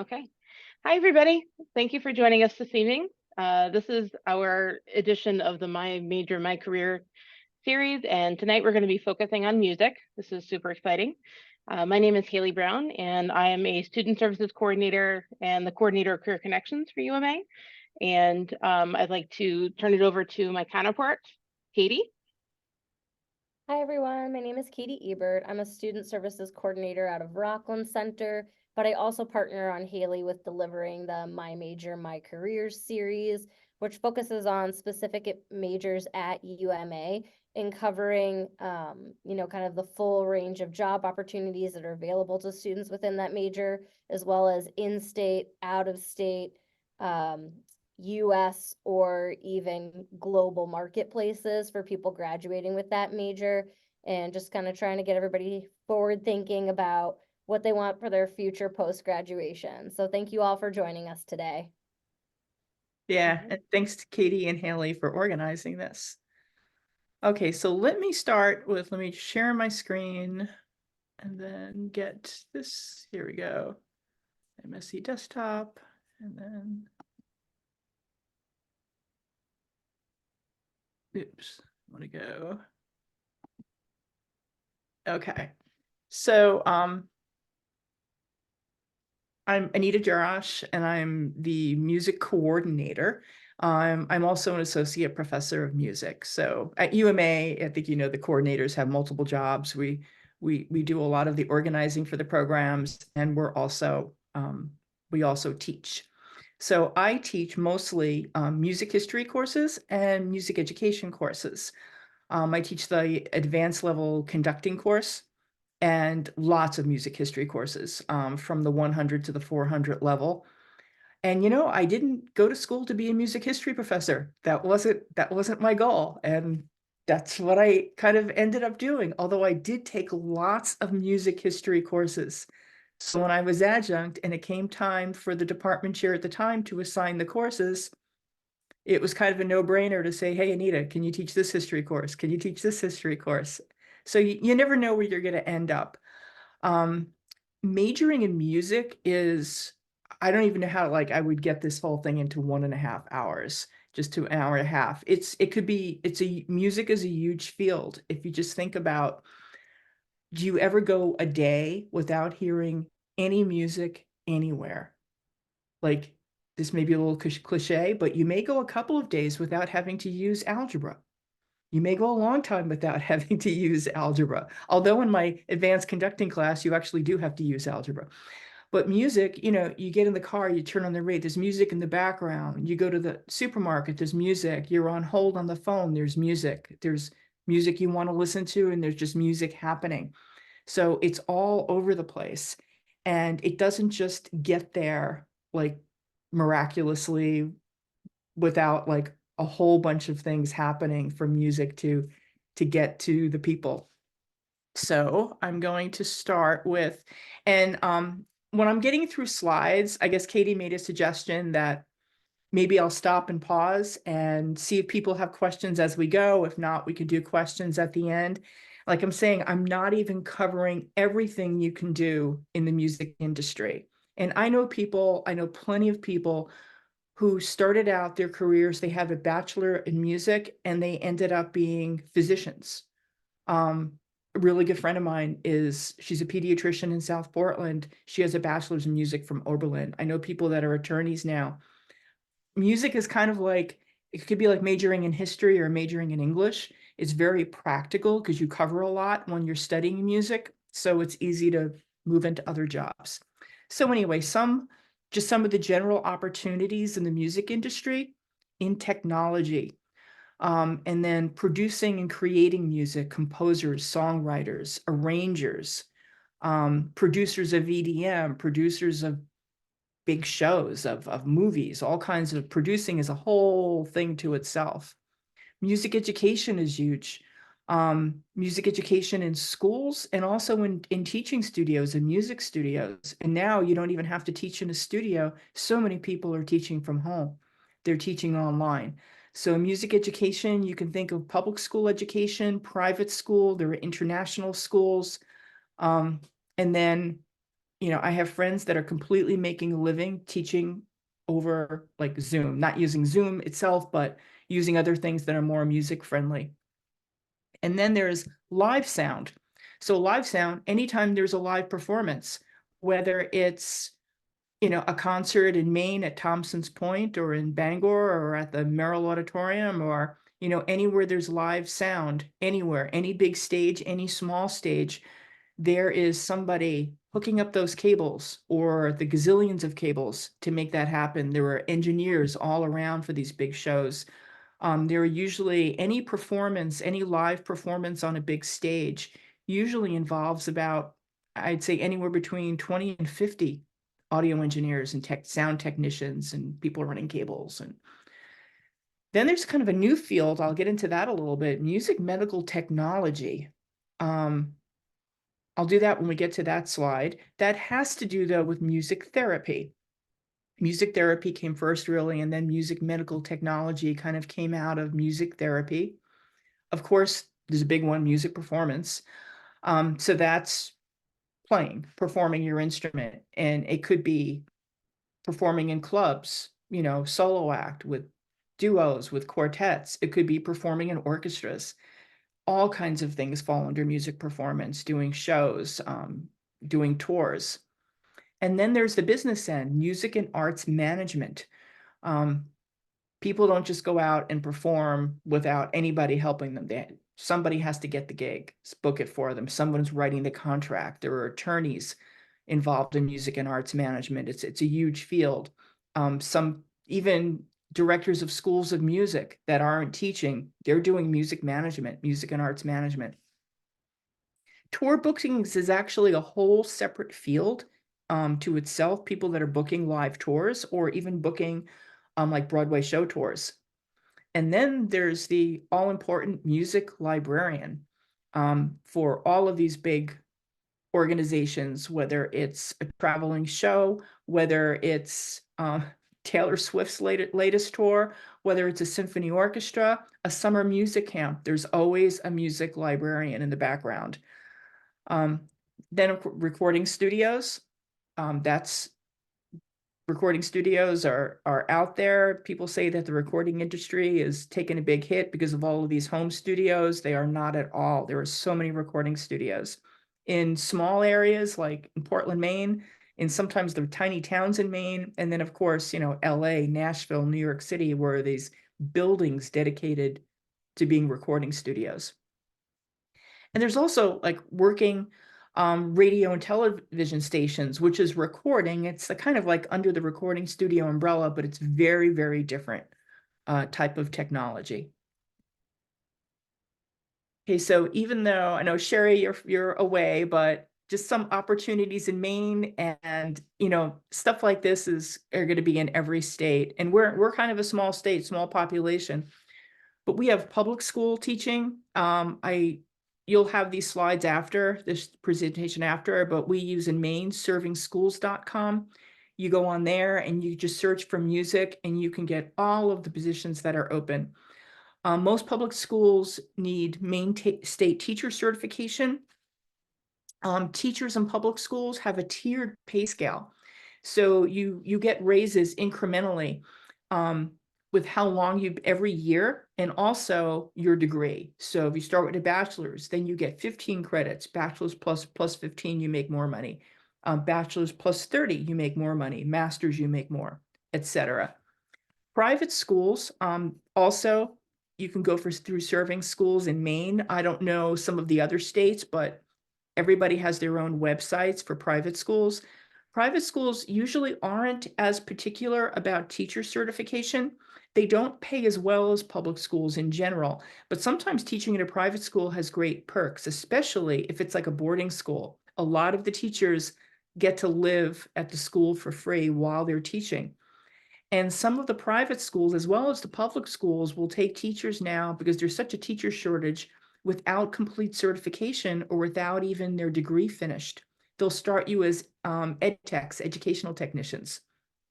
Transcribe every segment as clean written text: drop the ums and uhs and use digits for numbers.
Okay. Hi, everybody. Thank you for joining us this evening. This is our edition of the My Major, My Career series, and tonight we're going to be focusing on music. This is super exciting. My name is Haley Brown, and I am a Student Services Coordinator and the Coordinator of Career Connections for UMA. And I'd like to turn it over to my counterpart, Katie. Hi everyone, my name is Katie Ebert. I'm a student services coordinator out of Rockland Center, but I also partner on Haley with delivering the My Major, My Careers series, which focuses on specific majors at UMA and covering, kind of the full range of job opportunities that are available to students within that major, as well as in-state, out-of-state, um, US or even global marketplaces for people graduating with that major, and just kind of trying to get everybody forward thinking about what they want for their future post graduation. So thank you all for joining us today. Yeah, and thanks to Katie and Haley for organizing this. Okay, so let me share my screen and then get this. Here we go. MSC desktop, and then, oops, I want to go. Okay, so I'm Anita Jarash, and I'm the music coordinator. I'm also an associate professor of music. So at UMA, I think you know the coordinators have multiple jobs. We do a lot of the organizing for the programs, and we also teach. So I teach mostly music history courses and music education courses. I teach the advanced level conducting course and lots of music history courses from the 100 to the 400 level. And I didn't go to school to be a music history professor. That wasn't my goal, and that's what I kind of ended up doing. Although I did take lots of music history courses. So when I was adjunct and it came time for the department chair at the time to assign the courses, it was kind of a no-brainer to say, hey, Anita, can you teach this history course? Can you teach this history course? So you never know where you're going to end up. Um, Majoring in music is, I don't even know how, like, I would get this whole thing into 1.5 hours, just to an hour and a half. Music is a huge field. If you just think about, do you ever go a day without hearing any music anywhere? Like, this may be a little cliche, but you may go a couple of days without having to use algebra. You may go a long time without having to use algebra. Although in my advanced conducting class, you actually do have to use algebra. But music, you get in the car, you turn on the radio, there's music in the background. You go to the supermarket, there's music. You're on hold on the phone, there's music. There's music you want to listen to, and there's just music happening. So it's all over the place. And it doesn't just get there like miraculously without like a whole bunch of things happening for music to get to the people. So I'm going to start with, and when I'm getting through slides, I guess Katie made a suggestion that maybe I'll stop and pause and see if people have questions as we go. If not, we could do questions at the end. Like I'm saying, I'm not even covering everything you can do in the music industry. And I know plenty of people who started out their careers, they have a bachelor in music and they ended up being physicians. A really good friend of mine she's a pediatrician in South Portland. She has a bachelor's in music from Oberlin. I know people that are attorneys now. Music is kind of like, it could be like majoring in history or majoring in English. It's very practical because you cover a lot when you're studying music. So it's easy to move into other jobs. So anyway, just some of the general opportunities in the music industry, in technology, and then producing and creating music, composers, songwriters, arrangers, producers of EDM, producers of big shows, of movies. All kinds of producing is a whole thing to itself. Music education is huge. Music education in schools and also in teaching studios and music studios. And now you don't even have to teach in a studio. So many people are teaching from home. They're teaching online. So music education, you can think of public school education, private school, there are international schools. And then I have friends that are completely making a living teaching over like Zoom, not using Zoom itself, but using other things that are more music friendly. And then there's live sound. So live sound, anytime there's a live performance, whether it's a concert in Maine at Thompson's Point or in Bangor or at the Merrill Auditorium or, anywhere there's live sound, anywhere, any big stage, any small stage, there is somebody hooking up those cables or the gazillions of cables to make that happen. There are engineers all around for these big shows. There are usually any live performance on a big stage usually involves about, I'd say anywhere between 20 and 50 audio engineers and sound technicians and people running cables. And then there's kind of a new field. I'll get into that a little bit. Music medical technology. I'll do that when we get to that slide. That has to do though with music therapy. Music therapy came first really, and then music medical technology kind of came out of music therapy. Of course, there's a big one, music performance. So that's performing your instrument, and it could be performing in clubs, solo act with duos, with quartets. It could be performing in orchestras. All kinds of things fall under music performance, doing shows, doing tours. And then there's the business end, music and arts management. People don't just go out and perform without anybody helping them. Somebody has to get the gig, book it for them. Someone's writing the contract. There are attorneys involved in music and arts management. It's a huge field. Some even directors of schools of music that aren't teaching, they're doing music management, music and arts management. Tour bookings is actually a whole separate field to itself. People that are booking live tours or even booking like Broadway show tours. And then there's the all-important music librarian for all of these big organizations, whether it's a traveling show, whether it's Taylor Swift's latest tour, whether it's a symphony orchestra, a summer music camp. There's always a music librarian in the background. Then recording studios. Recording studios are out there. People say that the recording industry is taking a big hit because of all of these home studios. They are not at all. There are so many recording studios in small areas like in Portland, Maine, and sometimes the tiny towns in Maine. And then of course, LA, Nashville, New York City, where these buildings dedicated to being recording studios. And there's also like working radio and television stations, which is recording. It's kind of like under the recording studio umbrella, but it's very, very different type of technology. Okay, so even though I know Sherry, you're away, but just some opportunities in Maine, and stuff like this are going to be in every state. And we're kind of a small state, small population, but we have public school teaching. You'll have these slides after this presentation but we use in Maine, servingschools.com. You go on there and you just search for music and you can get all of the positions that are open. Most public schools need Maine state teacher certification. Teachers in public schools have a tiered pay scale. So you get raises incrementally with how long every year, and also your degree. So if you start with a bachelor's, then you get 15 credits. Bachelor's plus 15, you make more money. Bachelor's plus 30, you make more money. Master's, you make more, etc. Private schools, also, you can go through Serving Schools in Maine. I don't know some of the other states, but everybody has their own websites for private schools. Private schools usually aren't as particular about teacher certification. They don't pay as well as public schools in general, but sometimes teaching at a private school has great perks, especially if it's like a boarding school. A lot of the teachers get to live at the school for free while they're teaching. And some of the private schools, as well as the public schools, will take teachers now because there's such a teacher shortage without complete certification or without even their degree finished. They'll start you as ed techs, educational technicians.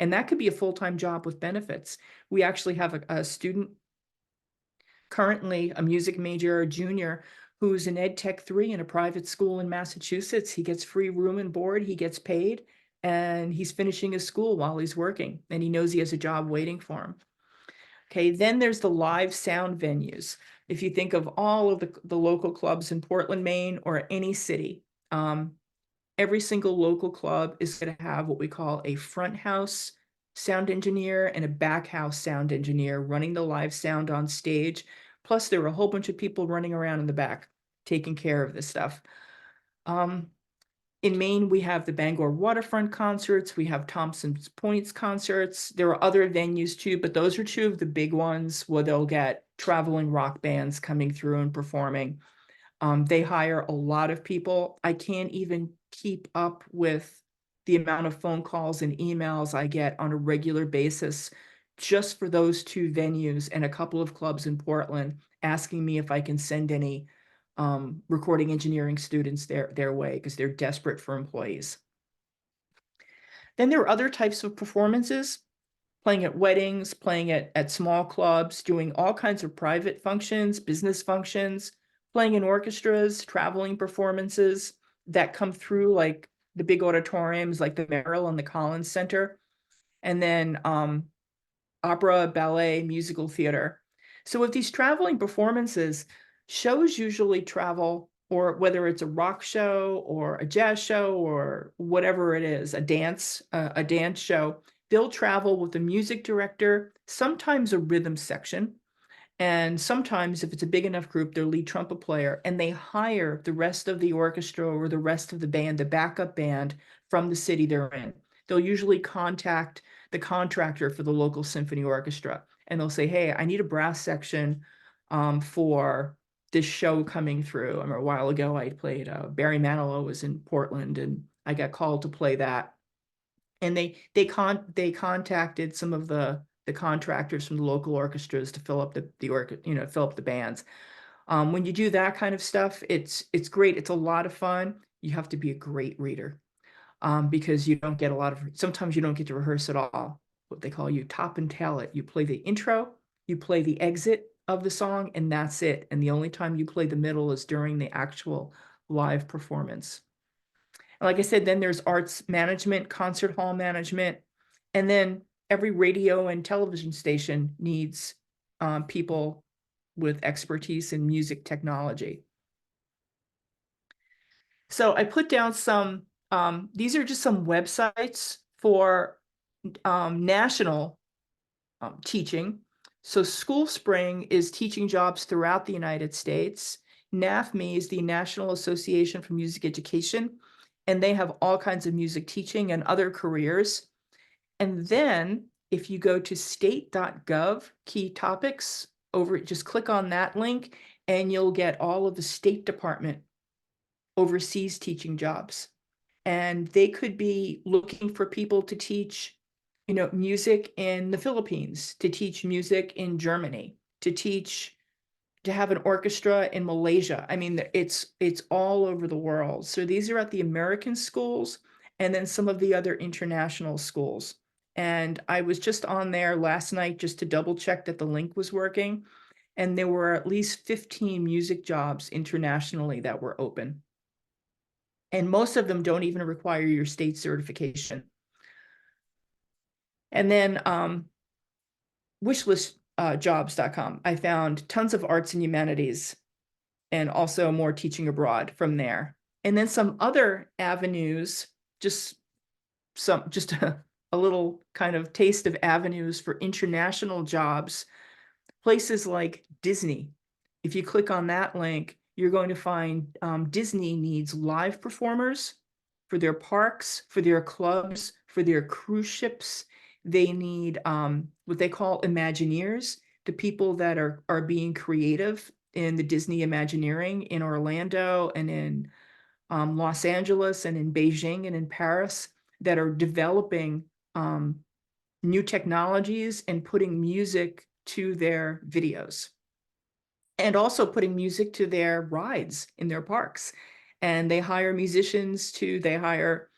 And that could be a full-time job with benefits. We actually have a student currently, a music major, junior, who's an Ed Tech 3 in a private school in Massachusetts. He gets free room and board, he gets paid, and he's finishing his school while he's working, and he knows he has a job waiting for him. Okay, then there's the live sound venues. If you think of all of the local clubs in Portland, Maine, or any city, every single local club is going to have what we call a front house sound engineer and a back house sound engineer running the live sound on stage. Plus, there are a whole bunch of people running around in the back taking care of this stuff. In Maine, we have the Bangor Waterfront concerts. We have Thompson's Points concerts. There are other venues too, but those are two of the big ones where they'll get traveling rock bands coming through and performing. They hire a lot of people. I can't even keep up with the amount of phone calls and emails I get on a regular basis just for those two venues and a couple of clubs in Portland asking me if I can send any recording engineering students their way because they're desperate for employees. Then there are other types of performances, playing at weddings, playing at small clubs, doing all kinds of private functions, business functions, playing in orchestras, traveling performances that come through like the big auditoriums like the Merrill and the Collins Center, and then opera, ballet, musical theater. So with these traveling performances, shows usually travel, or whether it's a rock show or a jazz show or whatever it is, a dance show, they'll travel with a music director, sometimes a rhythm section, and sometimes if it's a big enough group, their lead trumpet player, and they hire the rest of the orchestra or the rest of the band, the backup band from the city they're in. They'll usually contact the contractor for the local symphony orchestra, and they'll say, hey, I need a brass section for this show coming through. I remember a while ago, I played Barry Manilow was in Portland, and I got called to play that. And they contacted some of the contractors from the local orchestras to fill up fill up the bands. When you do that kind of stuff, it's great. It's a lot of fun. You have to be a great reader because you don't get sometimes you don't get to rehearse at all. What they call you top and tail it. You play the intro, you play the exit of the song, and that's it. And the only time you play the middle is during the actual live performance. Like I said, then there's arts management, concert hall management, and then every radio and television station needs people with expertise in music technology. So I put down some, these are just some websites for national teaching. So School Spring is teaching jobs throughout the United States. NAFME is the National Association for Music Education, and they have all kinds of music teaching and other careers. And then if you go to state.gov key topics, just click on that link and you'll get all of the State Department overseas teaching jobs. And they could be looking for people to teach, music in the Philippines, to teach music in Germany, to have an orchestra in Malaysia. I mean, it's all over the world. So these are at the American schools and then some of the other international schools. And I was just on there last night just to double check that the link was working. And there were at least 15 music jobs internationally that were open. And most of them don't even require your state certification. And then wishlistjobs.com. I found tons of arts and humanities and also more teaching abroad from there. And then some other avenues, just a little kind of taste of avenues for international jobs. Places like Disney. If you click on that link, you're going to find Disney needs live performers for their parks, for their clubs, for their cruise ships. They need what they call Imagineers, the people that are being creative in the Disney Imagineering in Orlando and in Los Angeles and in Beijing and in Paris that are developing new technologies and putting music to their videos and also putting music to their rides in their parks. And they hire musicians they hire,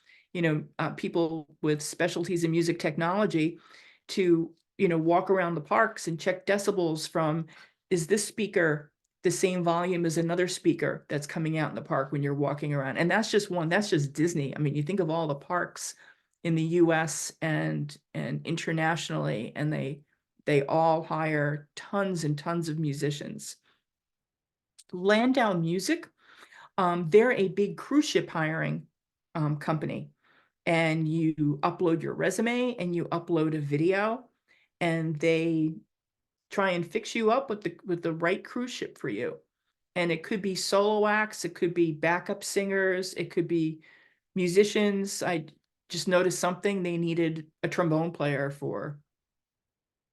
people with specialties in music technology to, walk around the parks and check decibels from, is this speaker the same volume as another speaker that's coming out in the park when you're walking around. And that's just one, that's just Disney. I mean, you think of all the parks in the US and internationally, and they all hire tons and tons of musicians. Landau Music, they're a big cruise ship hiring company, and you upload your resume and you upload a video, and they try and fix you up with the right cruise ship for you. And it could be solo acts, it could be backup singers, it could be musicians. I just noticed something, they needed a trombone player for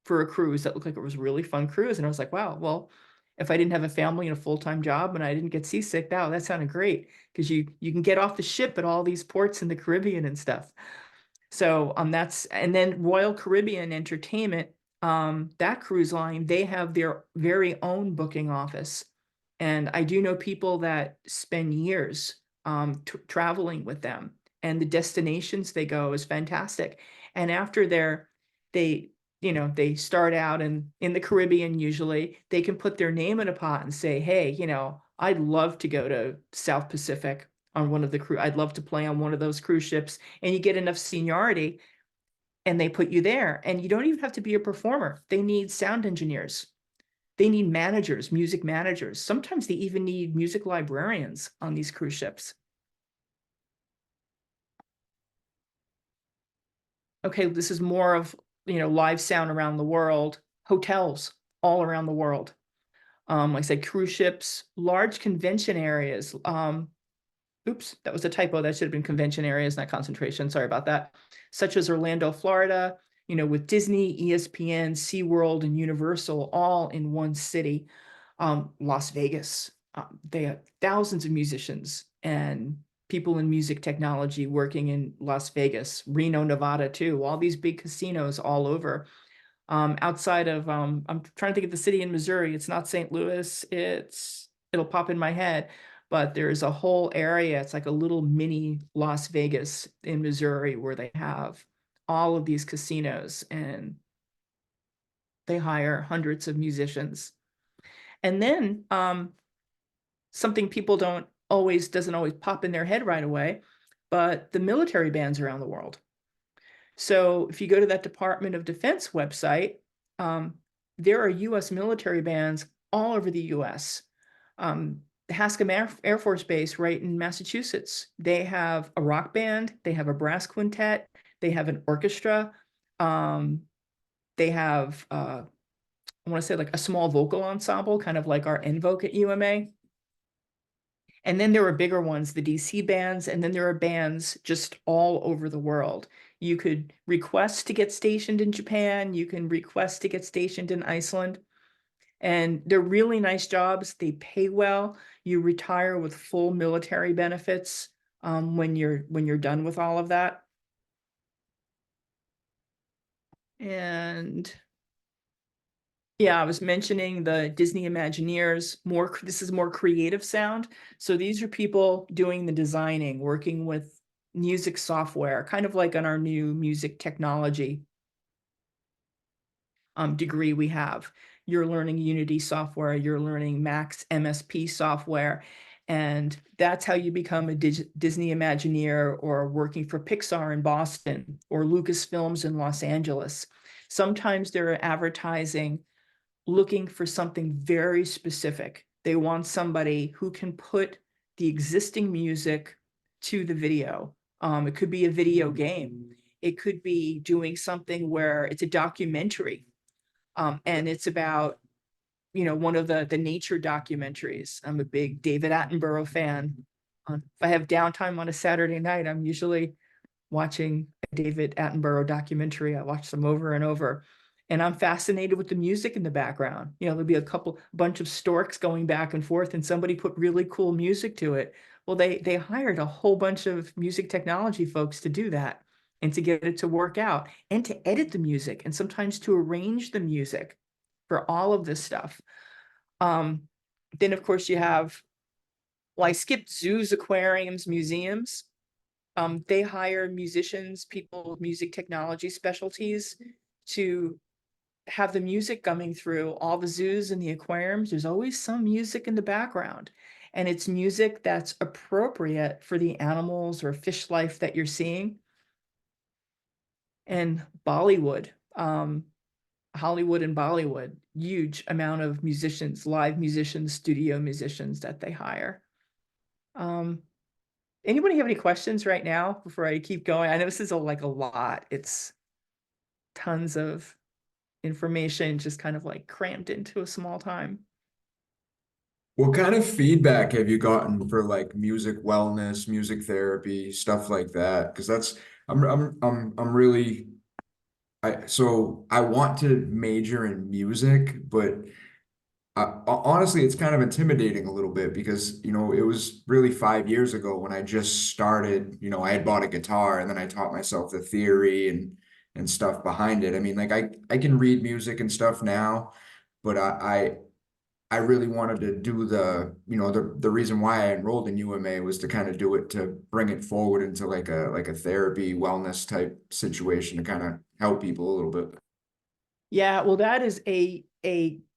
a cruise that looked like it was a really fun cruise. And I was like, wow, well, if I didn't have a family and a full-time job and I didn't get seasick, wow, that sounded great, because you can get off the ship at all these ports in the Caribbean and stuff. So that's, and then Royal Caribbean Entertainment, that cruise line, they have their very own booking office. And I do know people that spend years traveling with them, and the destinations they go is fantastic. And after they they start out in the Caribbean, usually they can put their name in a pot and say, hey, I'd love to go to South Pacific on one of the I'd love to play on one of those cruise ships. And you get enough seniority and they put you there, and you don't even have to be a performer. They need sound engineers. They need managers, music managers. Sometimes they even need music librarians on these cruise ships. Okay, this is more of, live sound around the world, hotels all around the world. Like I said, cruise ships, large convention areas. Oops, that was a typo. That should have been convention areas, not concentration. Sorry about that. Such as Orlando, Florida, with Disney, ESPN, SeaWorld, and Universal all in one city. Las Vegas, they have thousands of musicians and people in music technology working in Las Vegas, Reno, Nevada too, all these big casinos all over. Outside of, I'm trying to think of the city in Missouri. It's not St. Louis. It'll pop in my head, but there's a whole area. It's like a little mini Las Vegas in Missouri where they have all of these casinos, and they hire hundreds of musicians. And then something people doesn't always pop in their head right away, but the military bands around the world. So if you go to that Department of Defense website, there are US military bands all over the US. Haskam Air Force Base right in Massachusetts, they have a rock band, they have a brass quintet, they have an orchestra, they have, I want to say like a small vocal ensemble, kind of like our NVOC at UMA. And then there are bigger ones, the DC bands, and then there are bands just all over the world. You could request to get stationed in Japan, you can request to get stationed in Iceland. And they're really nice jobs. They pay well. You retire with full military benefits when you're done with all of that. And yeah, I was mentioning the Disney Imagineers. This is more creative sound. So these are people doing the designing, working with music software, kind of like on our new music technology degree we have. You're learning Unity software, you're learning Max MSP software, and that's how you become a Disney Imagineer, or working for Pixar in Boston or Lucasfilms in Los Angeles. Sometimes they're advertising looking for something very specific. They want somebody who can put the existing music to the video. It could be a video game. It could be doing something where it's a documentary. And it's about, one of the nature documentaries. I'm a big David Attenborough fan. If I have downtime on a Saturday night, I'm usually watching a David Attenborough documentary. I watch them over and over. And I'm fascinated with the music in the background. There'll be a bunch of storks going back and forth, and somebody put really cool music to it. Well, they hired a whole bunch of music technology folks to do that, and to get it to work out, and to edit the music, and sometimes to arrange the music for all of this stuff. Then of course you have, well, I skipped zoos, aquariums, museums. They hire musicians, people with music technology specialties to have the music coming through all the zoos and the aquariums, there's always some music in the background. And it's music that's appropriate for the animals or fish life that you're seeing. And Bollywood, Hollywood and Bollywood, huge amount of musicians, live musicians, studio musicians that they hire. Anybody have any questions right now before I keep going? I know this is like a lot. It's tons of information just kind of like crammed into a small time. What kind of feedback have you gotten for like music wellness, music therapy, stuff like that? Because that's I'm really so I want to major in music, but honestly, it's kind of intimidating a little bit because, you know, it was really 5 years ago when I just started, you know, I had bought a guitar and then I taught myself the theory and stuff behind it. I mean, like I can read music and stuff now, but I really wanted to do you know, the reason why I enrolled in UMA was to kind of do it to bring it forward into like a therapy wellness type situation to kind of help people a little bit. Yeah, well, that is a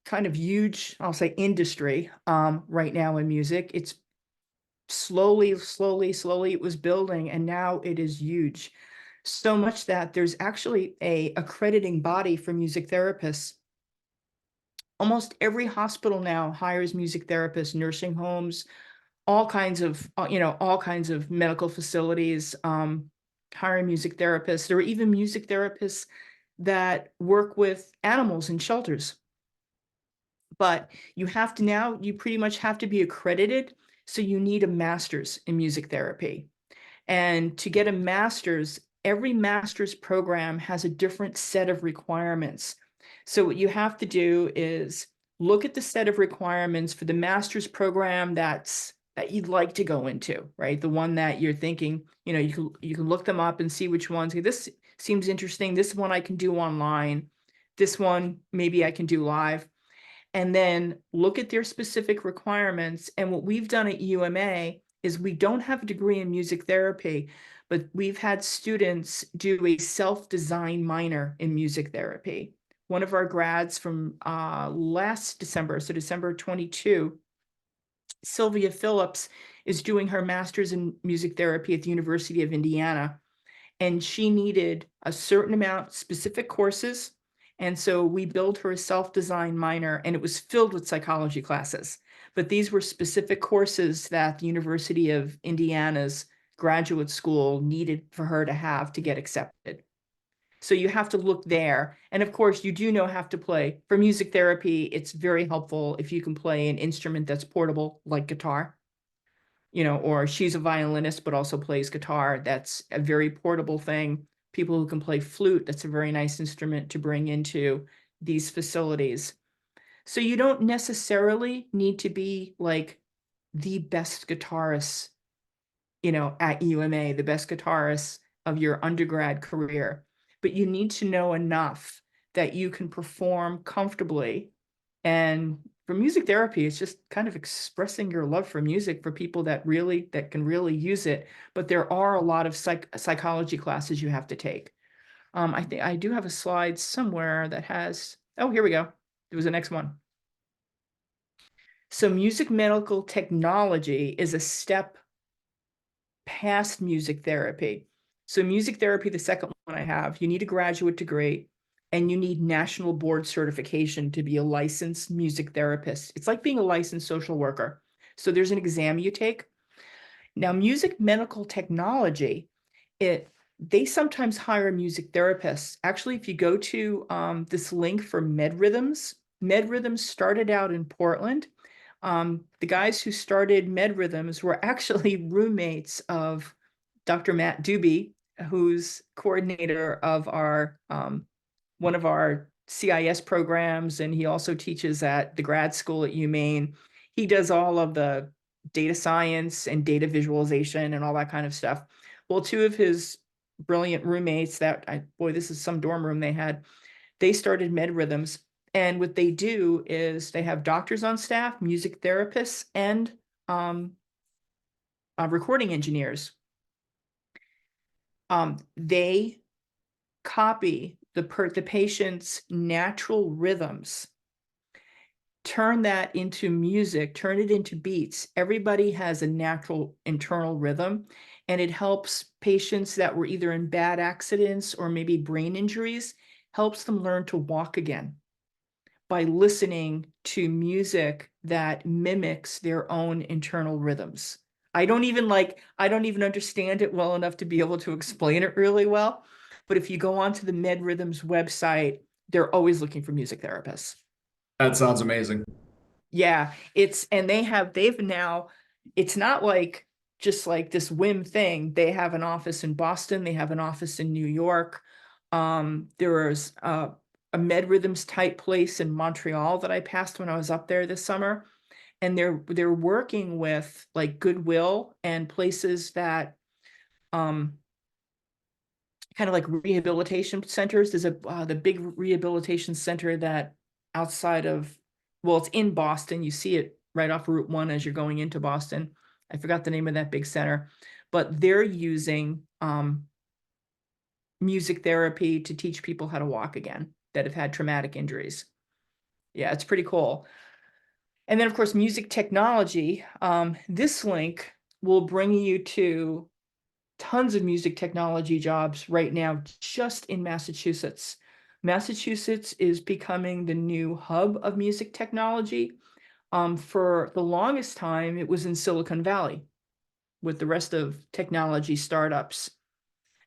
kind of huge, I'll say, industry right now in music. It's slowly it was building, and now it is huge. So much that there's actually a accrediting body for music therapists. Almost every hospital now hires music therapists, nursing homes, all kinds of all kinds of medical facilities hire music therapists. There are even music therapists that work with animals in shelters. But you have to now, you pretty much have to be accredited. So you need a master's in music therapy. And to get a master's, every master's program has a different set of requirements. So what you have to do is look at the set of requirements for the master's program that you'd like to go into, right? The one that you're thinking, you know, you can look them up and see which ones. Okay, this seems interesting. This one I can do online. This one maybe I can do live. And then look at their specific requirements. And what we've done at UMA is we don't have a degree in music therapy, but we've had students do a self-designed minor in music therapy. One of our grads from last December, so December 22, Sylvia Phillips, is doing her master's in music therapy at the University of Indiana. And she needed a certain amount, specific courses. And so we built her a self-designed minor, and it was filled with psychology classes. But these were specific courses that the University of Indiana's graduate school needed for her to have to get accepted. So you have to look there. And of course, you do have to play. For music therapy, it's very helpful if you can play an instrument that's portable, like guitar. You know, or she's a violinist, but also plays guitar. That's a very portable thing. People who can play flute, that's a very nice instrument to bring into these facilities. So you don't necessarily need to be like the best guitarist, you know, at UMA, the best guitarist of your undergrad career, but you need to know enough that you can perform comfortably. And for music therapy, it's just kind of expressing your love for music for people that can really use it. But there are a lot of psychology classes you have to take. I think I do have a slide somewhere that has, oh, here we go. It was the next one. So music medical technology is a step past music therapy. So music therapy, the second one I have, you need a graduate degree and you need national board certification to be a licensed music therapist. It's like being a licensed social worker. So there's an exam you take. Now, music medical technology, they sometimes hire music therapists. Actually, if you go to this link for MedRhythms, MedRhythms started out in Portland. The guys who started MedRhythms were actually roommates of Dr. Matt Doobie, who's coordinator of our one of our CIS programs, and he also teaches at the grad school at UMaine. He does all of the data science and data visualization and all that kind of stuff. Well, two of his brilliant roommates boy, this is some dorm room they had, they started MedRhythms. And what they do is they have doctors on staff, music therapists, and recording engineers. They copy the patient's natural rhythms, turn that into music, turn it into beats. Everybody has a natural internal rhythm, and it helps patients that were either in bad accidents or maybe brain injuries, helps them learn to walk again by listening to music that mimics their own internal rhythms. I don't even understand it well enough to be able to explain it really well. But if you go onto the MedRhythms website, they're always looking for music therapists. That sounds amazing. Yeah, it's not like just like this whim thing. They have an office in Boston, they have an office in New York. There was a MedRhythms type place in Montreal that I passed when I was up there this summer. And they're working with like Goodwill and places that kind of like rehabilitation centers. There's the big rehabilitation center that outside of, well, it's in Boston. You see it right off Route 1 as you're going into Boston. I forgot the name of that big center, but they're using music therapy to teach people how to walk again that have had traumatic injuries. Yeah, it's pretty cool. And then, of course, music technology. This link will bring you to tons of music technology jobs right now, just in Massachusetts. Massachusetts is becoming the new hub of music technology. For the longest time, it was in Silicon Valley with the rest of technology startups.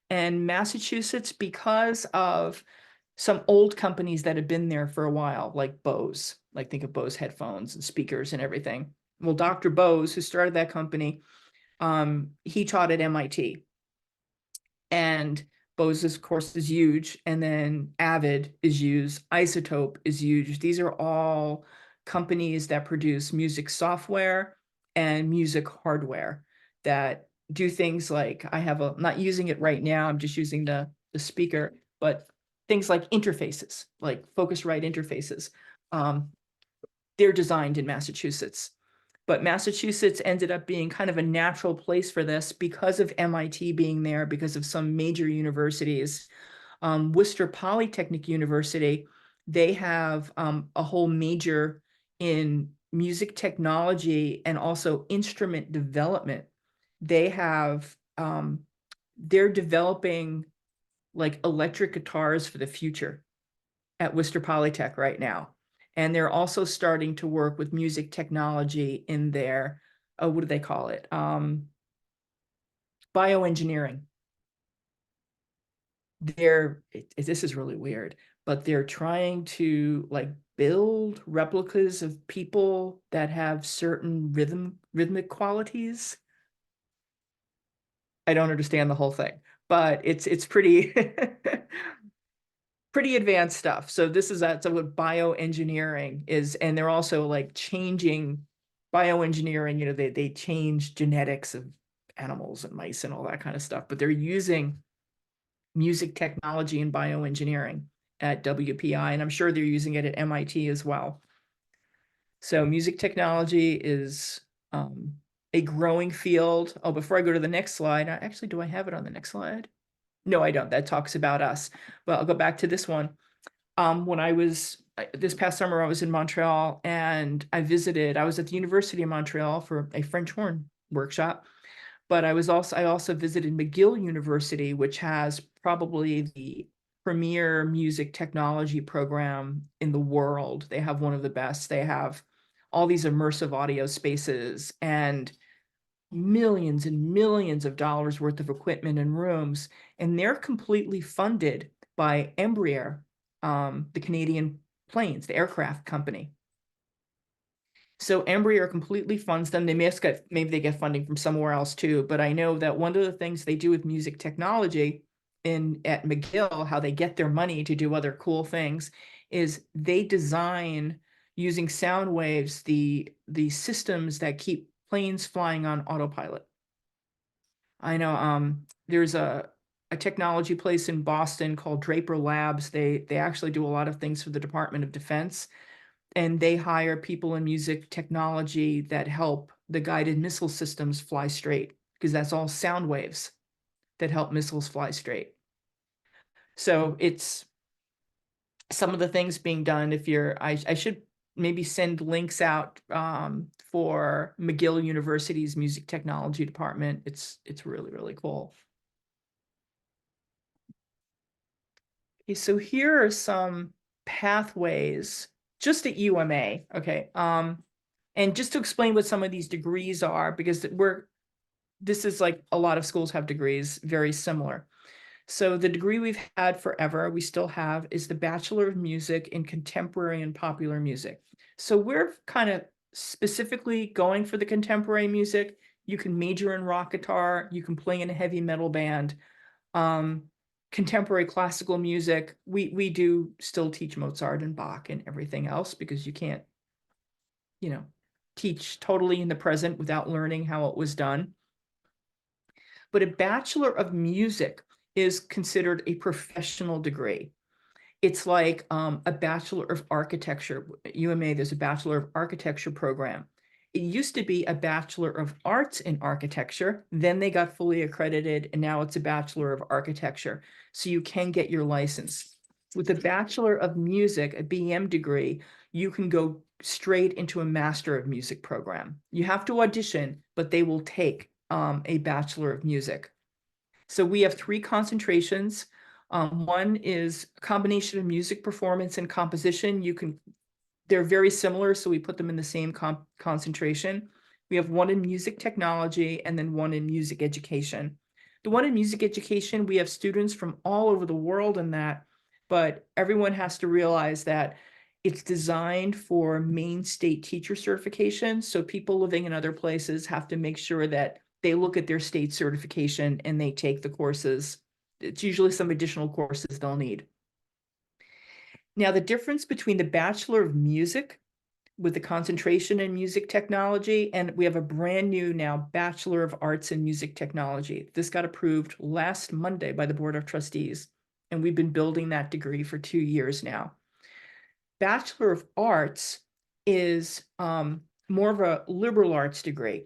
And Massachusetts, because of some old companies that have been there for a while, like Bose, like think of Bose headphones and speakers and everything. Well, Dr. Bose, who started that company, he taught at MIT. And Bose, of course, is huge. And then Avid is used. Isotope is huge. These are all companies that produce music software and music hardware that do things like, I'm not using it right now, I'm just using the speaker, but things like interfaces, like Focusrite interfaces. They're designed in Massachusetts. But Massachusetts ended up being kind of a natural place for this because of MIT being there, because of some major universities. Worcester Polytechnic University, they have a whole major in music technology and also instrument development. They have, they're developing like electric guitars for the future at Worcester Polytech right now. And they're also starting to work with music technology in their, what do they call it? Bioengineering. This is really weird, but they're trying to like build replicas of people that have certain rhythmic qualities. I don't understand the whole thing, but it's pretty pretty advanced stuff. So this is that's what bioengineering is, and they're also like changing bioengineering. You know, they change genetics of animals and mice and all that kind of stuff, but they're using music technology and bioengineering at WPI, and I'm sure they're using it at MIT as well. So music technology is a growing field. Oh, before I go to the next slide, actually, do I have it on the next slide? No, I don't. That talks about us. But I'll go back to this one. When I was this past summer, I was in Montreal and I was at the University of Montreal for a French horn workshop. But I also visited McGill University, which has probably the premier music technology program in the world. They have one of the best. They have all these immersive audio spaces and millions and millions of dollars worth of equipment and rooms, and they're completely funded by Embraer, the Canadian planes, the aircraft company. So Embraer completely funds them. Maybe they get funding from somewhere else too, but I know that one of the things they do with music technology at McGill, how they get their money to do other cool things, is they design using sound waves the systems that keep planes flying on autopilot. I know there's a technology place in Boston called Draper Labs. They actually do a lot of things for the Department of Defense, and they hire people in music technology that help the guided missile systems fly straight, because that's all sound waves that help missiles fly straight. So it's some of the things being done. If you're, I should maybe send links out for McGill University's music technology department. It's really, really cool. Okay, so here are some pathways just at UMA. Okay. And just to explain what some of these degrees are, because this is like a lot of schools have degrees very similar. So the degree we've had forever, we still have, is the Bachelor of Music in Contemporary and Popular Music. So we're kind of specifically going for the contemporary music. You can major in rock guitar, you can play in a heavy metal band. Contemporary classical music, we do still teach Mozart and Bach and everything else, because you can't, teach totally in the present without learning how it was done. But a Bachelor of Music is considered a professional degree. It's like a Bachelor of Architecture. At UMA, there's a Bachelor of Architecture program. It used to be a Bachelor of Arts in Architecture. Then they got fully accredited, and now it's a Bachelor of Architecture. So you can get your license. With a Bachelor of Music, a BM degree, you can go straight into a Master of Music program. You have to audition, but they will take a Bachelor of Music. So we have 3 concentrations. One is a combination of music performance and composition. They're very similar, so we put them in the same concentration. We have one in music technology and then one in music education. The one in music education, we have students from all over the world in that, but everyone has to realize that it's designed for Maine state teacher certification. So people living in other places have to make sure that they look at their state certification and they take the courses. It's usually some additional courses they'll need. Now, the difference between the Bachelor of Music with the concentration in music technology, and we have a brand new now Bachelor of Arts in Music Technology. This got approved last Monday by the Board of Trustees, and we've been building that degree for 2 years now. Bachelor of Arts is more of a liberal arts degree.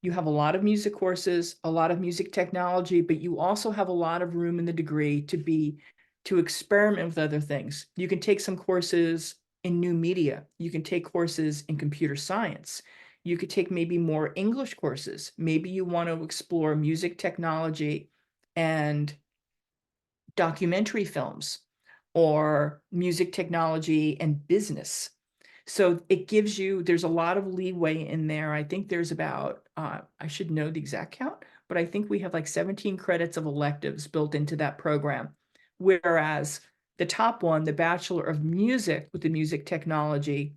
You have a lot of music courses, a lot of music technology, but you also have a lot of room in the degree to experiment with other things. You can take some courses in new media. You can take courses in computer science. You could take maybe more English courses. Maybe you want to explore music technology and documentary films, or music technology and business. So it gives you, there's a lot of leeway in there. I think there's about, I should know the exact count, but I think we have like 17 credits of electives built into that program. Whereas the top one, the Bachelor of Music with the music technology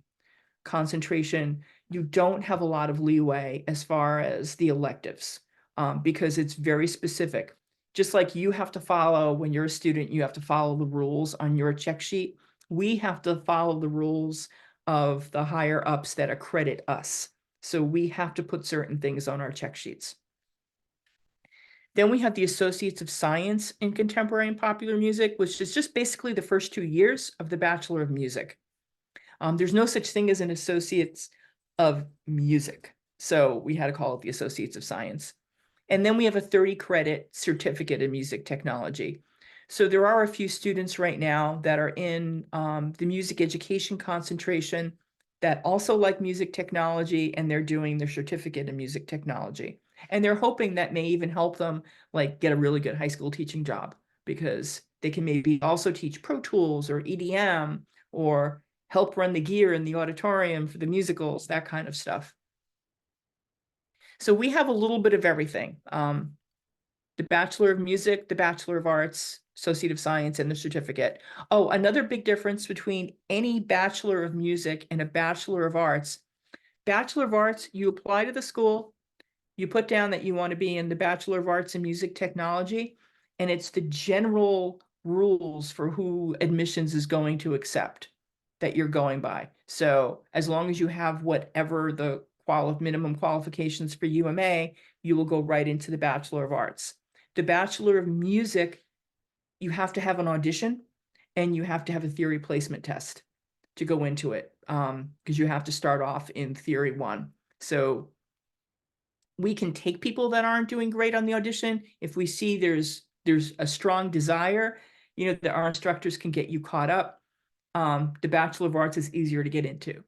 concentration, you don't have a lot of leeway as far as the electives, because it's very specific. Just like you have to follow, when you're a student, you have to follow the rules on your check sheet. We have to follow the rules of the higher ups that accredit us. So we have to put certain things on our check sheets. Then we have the Associates of Science in Contemporary and Popular Music, which is just basically the first 2 years of the Bachelor of Music. There's no such thing as an Associates of Music, so we had to call it the Associates of Science. And then we have a 30-credit certificate in music technology. So there are a few students right now that are in the music education concentration that also like music technology, and they're doing their certificate in music technology. And they're hoping that may even help them like get a really good high school teaching job, because they can maybe also teach Pro Tools or EDM, or help run the gear in the auditorium for the musicals, that kind of stuff. So we have a little bit of everything. The Bachelor of Music, the Bachelor of Arts, Associate of Science, and the certificate. Oh, another big difference between any Bachelor of Music and a Bachelor of Arts. Bachelor of Arts, you apply to the school, you put down that you want to be in the Bachelor of Arts in Music Technology, and it's the general rules for who admissions is going to accept that you're going by. So as long as you have whatever the minimum qualifications for UMA, you will go right into the Bachelor of Arts. The Bachelor of Music, you have to have an audition and you have to have a theory placement test to go into it, because you have to start off in Theory 1. So we can take people that aren't doing great on the audition. If we see there's a strong desire, our instructors can get you caught up. The Bachelor of Arts is easier to get into.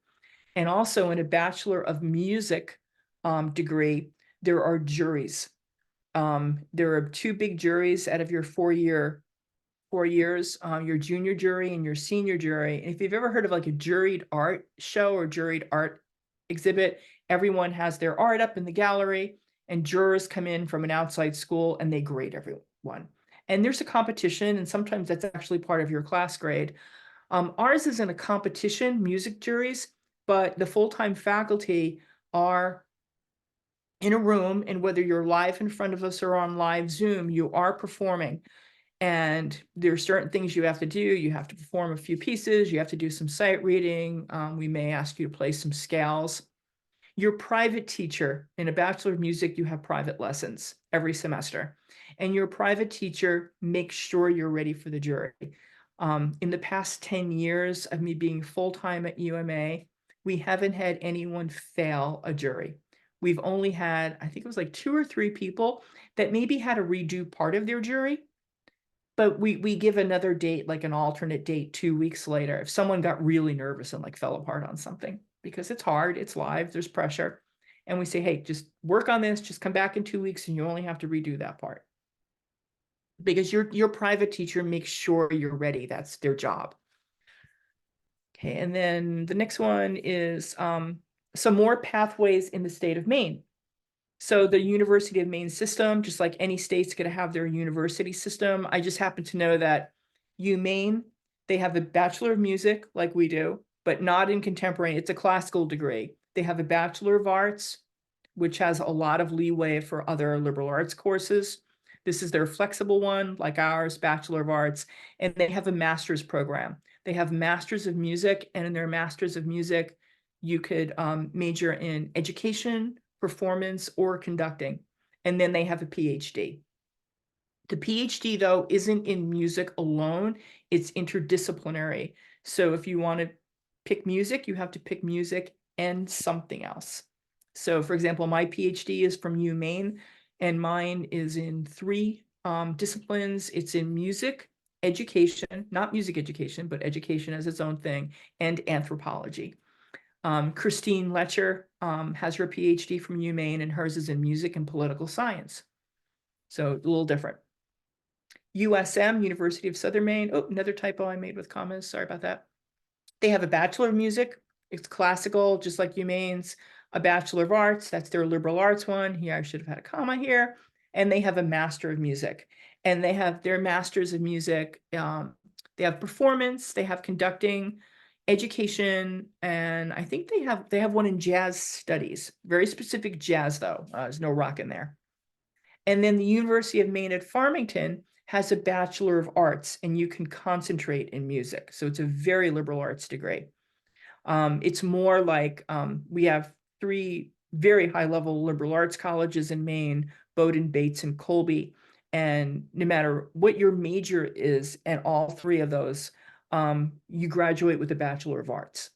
And also in a Bachelor of Music degree, there are juries. There are 2 big juries out of your 4 years, your junior jury and your senior jury. And if you've ever heard of like a juried art show or juried art exhibit, everyone has their art up in the gallery and jurors come in from an outside school and they grade everyone. And there's a competition, and sometimes that's actually part of your class grade. Ours isn't a competition, music juries, but the full-time faculty are in a room, and whether you're live in front of us or on live Zoom, you are performing. And there are certain things you have to do. You have to perform a few pieces. You have to do some sight reading. We may ask you to play some scales. Your private teacher, in a Bachelor of Music, you have private lessons every semester. And your private teacher makes sure you're ready for the jury. In the past 10 years of me being full-time at UMA, we haven't had anyone fail a jury. We've only had, I think it was like 2 or 3 people that maybe had to redo part of their jury, but we give another date, like an alternate date 2 weeks later, if someone got really nervous and like fell apart on something, because it's hard, it's live, there's pressure. And we say, hey, just work on this, just come back in 2 weeks and you only have to redo that part. Because your private teacher makes sure you're ready. That's their job. Okay, and then the next one is some more pathways in the state of Maine. So the University of Maine system, just like any state's going to have their university system. I just happen to know that UMaine, they have a Bachelor of Music like we do, but not in contemporary. It's a classical degree. They have a Bachelor of Arts, which has a lot of leeway for other liberal arts courses. This is their flexible one, like ours, Bachelor of Arts, and they have a master's program. They have Masters of Music, and in their Masters of Music, you could major in education, performance, or conducting. And then they have a PhD. The PhD, though, isn't in music alone. It's interdisciplinary. So if you want to pick music, you have to pick music and something else. So for example, my PhD is from UMaine, and mine is in 3 disciplines. It's in music, education, not music education, but education as its own thing, and anthropology. Christine Letcher has her PhD from UMaine, and hers is in music and political science. So a little different. USM, University of Southern Maine. Oh, another typo I made with commas. Sorry about that. They have a Bachelor of Music. It's classical, just like UMaine's. A Bachelor of Arts, that's their liberal arts one. Here, I should have had a comma here. And they have a Master of Music. And they have their Masters of Music. They have performance, they have conducting, education, and I think they have one in jazz studies. Very specific jazz, though. There's no rock in there. And then the University of Maine at Farmington has a Bachelor of Arts, and you can concentrate in music. So it's a very liberal arts degree. It's more like we have 3 very high-level liberal arts colleges in Maine, Bowdoin, Bates, and Colby. And no matter what your major is at all 3 of those, you graduate with a Bachelor of Arts.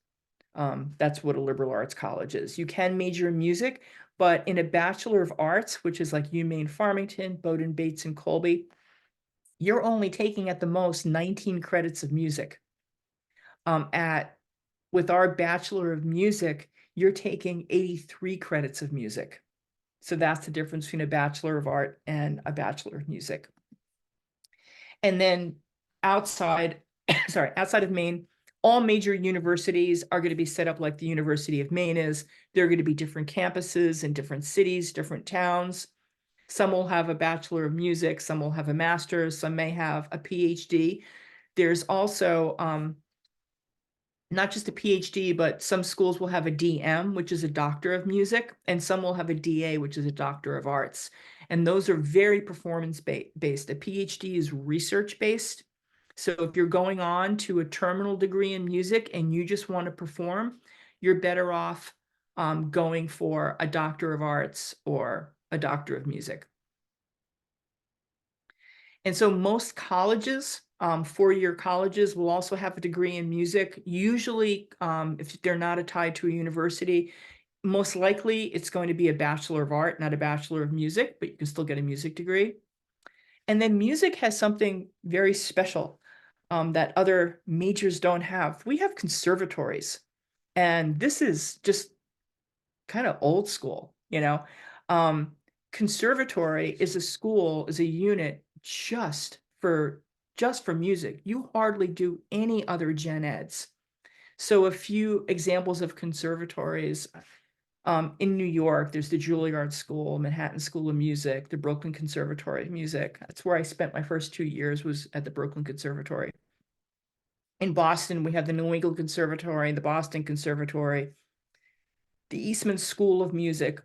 That's what a liberal arts college is. You can major in music, but in a Bachelor of Arts, which is like UMaine Farmington, Bowdoin, Bates, and Colby, you're only taking at the most 19 credits of music. With our Bachelor of Music, you're taking 83 credits of music. So that's the difference between a Bachelor of Art and a Bachelor of Music. And then outside of Maine, all major universities are going to be set up like the University of Maine is. There are going to be different campuses in different cities, different towns. Some will have a Bachelor of Music, some will have a master's, some may have a PhD. There's also not just a PhD, but some schools will have a DM, which is a Doctor of Music, and some will have a DA, which is a Doctor of Arts. And those are very performance-based. A PhD is research-based. So if you're going on to a terminal degree in music and you just want to perform, you're better off going for a Doctor of Arts or a Doctor of Music. And so most colleges, 4-year colleges, will also have a degree in music. Usually, if they're not tied to a university, most likely it's going to be a Bachelor of Art, not a Bachelor of Music, but you can still get a music degree. And then music has something very special. that other majors don't have. We have conservatories, and this is just kind of old school, you know. Conservatory is a unit just for music. You hardly do any other gen eds. So a few examples of conservatories. In New York, there's the Juilliard School, Manhattan School of Music, the Brooklyn Conservatory of Music. That's where I spent my first 2 years, was at the Brooklyn Conservatory. In Boston, we have the New England Conservatory, the Boston Conservatory, the Eastman School of Music.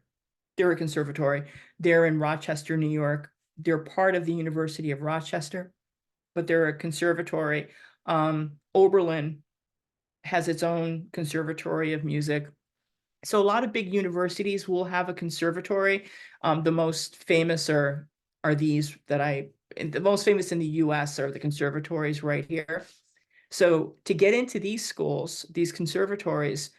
They're a conservatory. They're in Rochester, New York. They're part of the University of Rochester, but they're a conservatory. Oberlin has its own conservatory of music. So a lot of big universities will have a conservatory. The most famous are these the most famous in the US are the conservatories right here. So to get into these schools, these conservatories,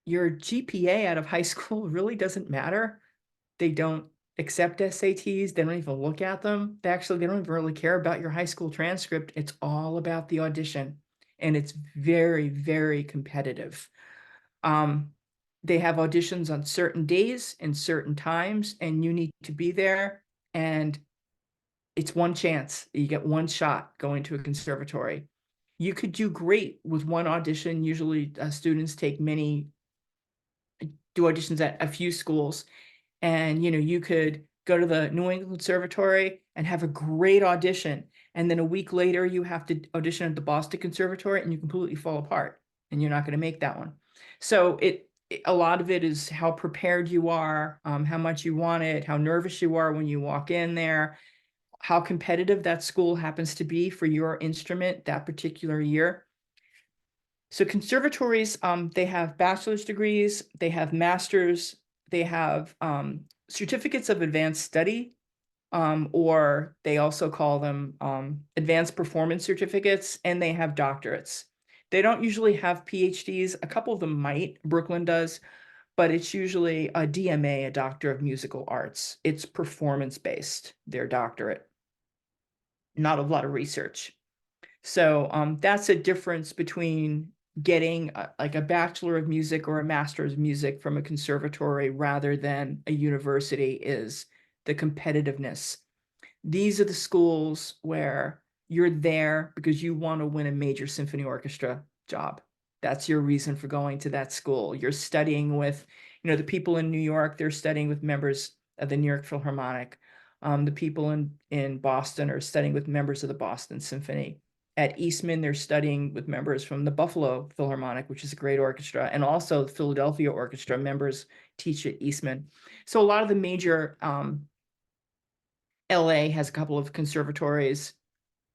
your GPA out of high school really doesn't matter. They don't accept SATs. They don't even look at them. They don't even really care about your high school transcript. It's all about the audition, and it's very, very competitive. They have auditions on certain days and certain times, and you need to be there. And it's one chance. You get one shot going to a conservatory. You could do great with one audition. Usually students do auditions at a few schools, and you could go to the New England Conservatory and have a great audition, and then a week later you have to audition at the Boston Conservatory, and you completely fall apart, and you're not going to make that one. So a lot of it is how prepared you are, how much you want it, how nervous you are when you walk in there, how competitive that school happens to be for your instrument that particular year. So conservatories, they have bachelor's degrees, they have masters, they have certificates of advanced study, or they also call them advanced performance certificates, and they have doctorates. They don't usually have PhDs. A couple of them might. Brooklyn does, but it's usually a DMA, a Doctor of Musical Arts. It's performance-based, their doctorate. Not a lot of research. So that's a difference between getting like a Bachelor of Music or a Master of Music from a conservatory rather than a university, is the competitiveness. These are the schools where you're there because you want to win a major symphony orchestra job. That's your reason for going to that school. You're studying with, the people in New York, they're studying with members of the New York Philharmonic. The people in Boston are studying with members of the Boston Symphony. At Eastman, they're studying with members from the Buffalo Philharmonic, which is a great orchestra, and also the Philadelphia Orchestra members teach at Eastman. So a lot of the major LA has a couple of conservatories.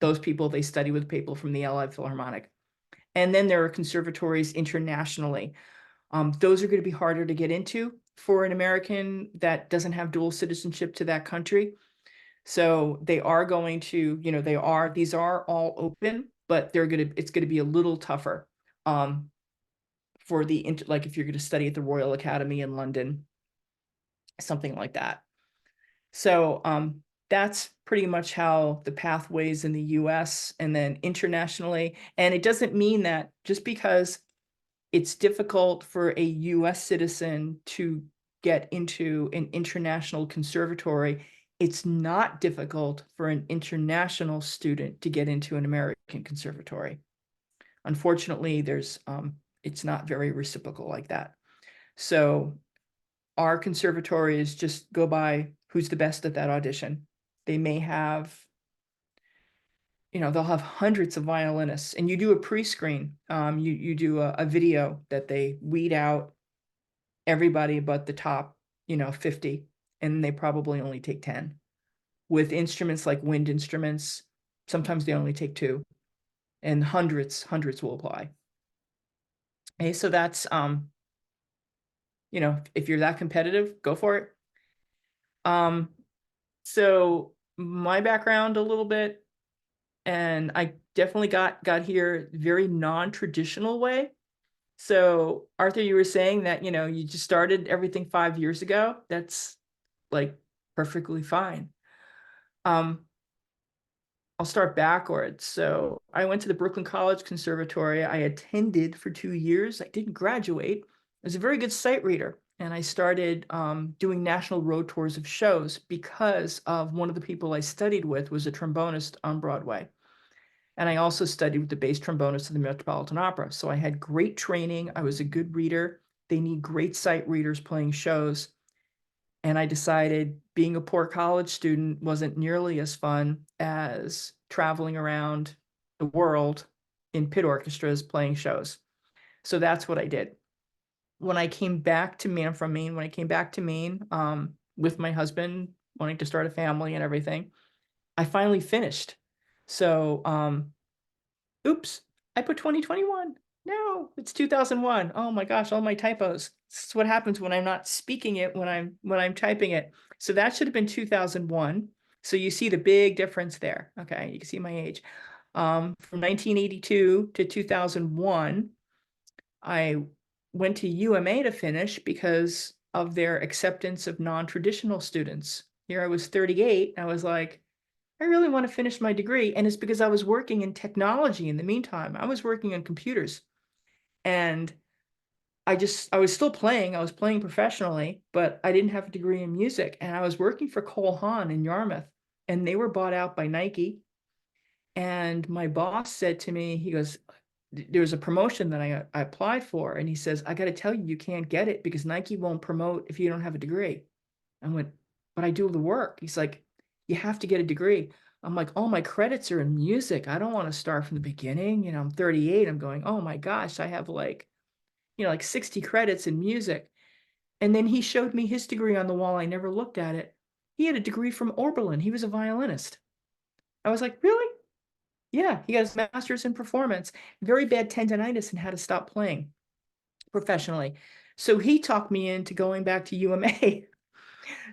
Those people, they study with people from the LA Philharmonic. And then there are conservatories internationally. Those are going to be harder to get into for an American that doesn't have dual citizenship to that country. So they are going to, these are all open, but it's going to be a little tougher for like if you're going to study at the Royal Academy in London, something like that. So that's pretty much how the pathways in the US and then internationally. And it doesn't mean that just because it's difficult for a US citizen to get into an international conservatory, it's not difficult for an international student to get into an American conservatory. Unfortunately, it's not very reciprocal like that. So our conservatories just go by who's the best at that audition. They may have, they'll have hundreds of violinists, and you do a pre-screen. You do a video that they weed out everybody but the top, 50, and they probably only take 10. With instruments like wind instruments, sometimes they only take 2, and hundreds will apply. Okay, so that's, if you're that competitive, go for it. So my background a little bit, and I definitely got here very non-traditional way. So Arthur, you were saying that, you just started everything 5 years ago. That's like perfectly fine. I'll start backwards. So I went to the Brooklyn College Conservatory. I attended for 2 years. I didn't graduate. I was a very good sight reader. And I started doing national road tours of shows because of one of the people I studied with was a trombonist on Broadway. And I also studied with the bass trombonist of the Metropolitan Opera. So I had great training. I was a good reader. They need great sight readers playing shows. And I decided being a poor college student wasn't nearly as fun as traveling around the world in pit orchestras playing shows. So that's what I did. When I came back to Maine, from Maine, when I came back to Maine with my husband, wanting to start a family and everything, I finally finished. So, oops, I put 2021. No, it's 2001. Oh my gosh, all my typos. This is what happens when I'm not speaking it, when I'm typing it. So that should have been 2001. So you see the big difference there. Okay, you can see my age. From 1982 to 2001, I went to UMA to finish because of their acceptance of non-traditional students. Here I was 38. I was like, I really want to finish my degree. And it's because I was working in technology in the meantime. I was working on computers. And I was still playing. I was playing professionally, but I didn't have a degree in music. And I was working for Cole Haan in Yarmouth, and they were bought out by Nike. And my boss said to me, he goes, there was a promotion that I applied for. And he says, I got to tell you, you can't get it because Nike won't promote if you don't have a degree. I went, but I do the work. He's like, you have to get a degree. I'm like, all my credits are in music. I don't want to start from the beginning. You know, I'm 38. I'm going, oh my gosh, I have like 60 credits in music. And then he showed me his degree on the wall. I never looked at it. He had a degree from Oberlin. He was a violinist. I was like, really? Yeah, he got his master's in performance, very bad tendonitis and had to stop playing professionally. So he talked me into going back to UMA.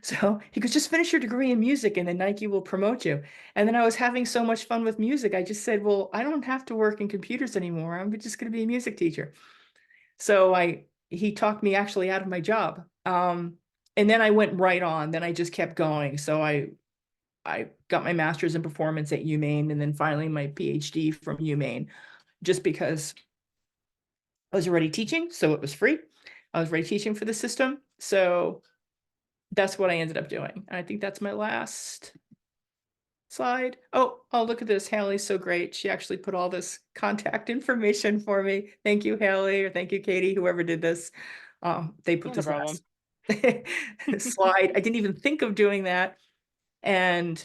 So he goes, just finish your degree in music and then Nike will promote you. And then I was having so much fun with music. I just said, well, I don't have to work in computers anymore. I'm just going to be a music teacher. So he talked me actually out of my job. And then I went right on. Then I just kept going. So I got my master's in performance at UMaine and then finally my PhD from UMaine, just because I was already teaching, so it was free. I was already teaching for the system. So that's what I ended up doing. And I think that's my last slide. Oh, look at this. Haley's so great. She actually put all this contact information for me. Thank you, Haley, or thank you, Katie, whoever did this. They put No this problem. last slide. I didn't even think of doing that. And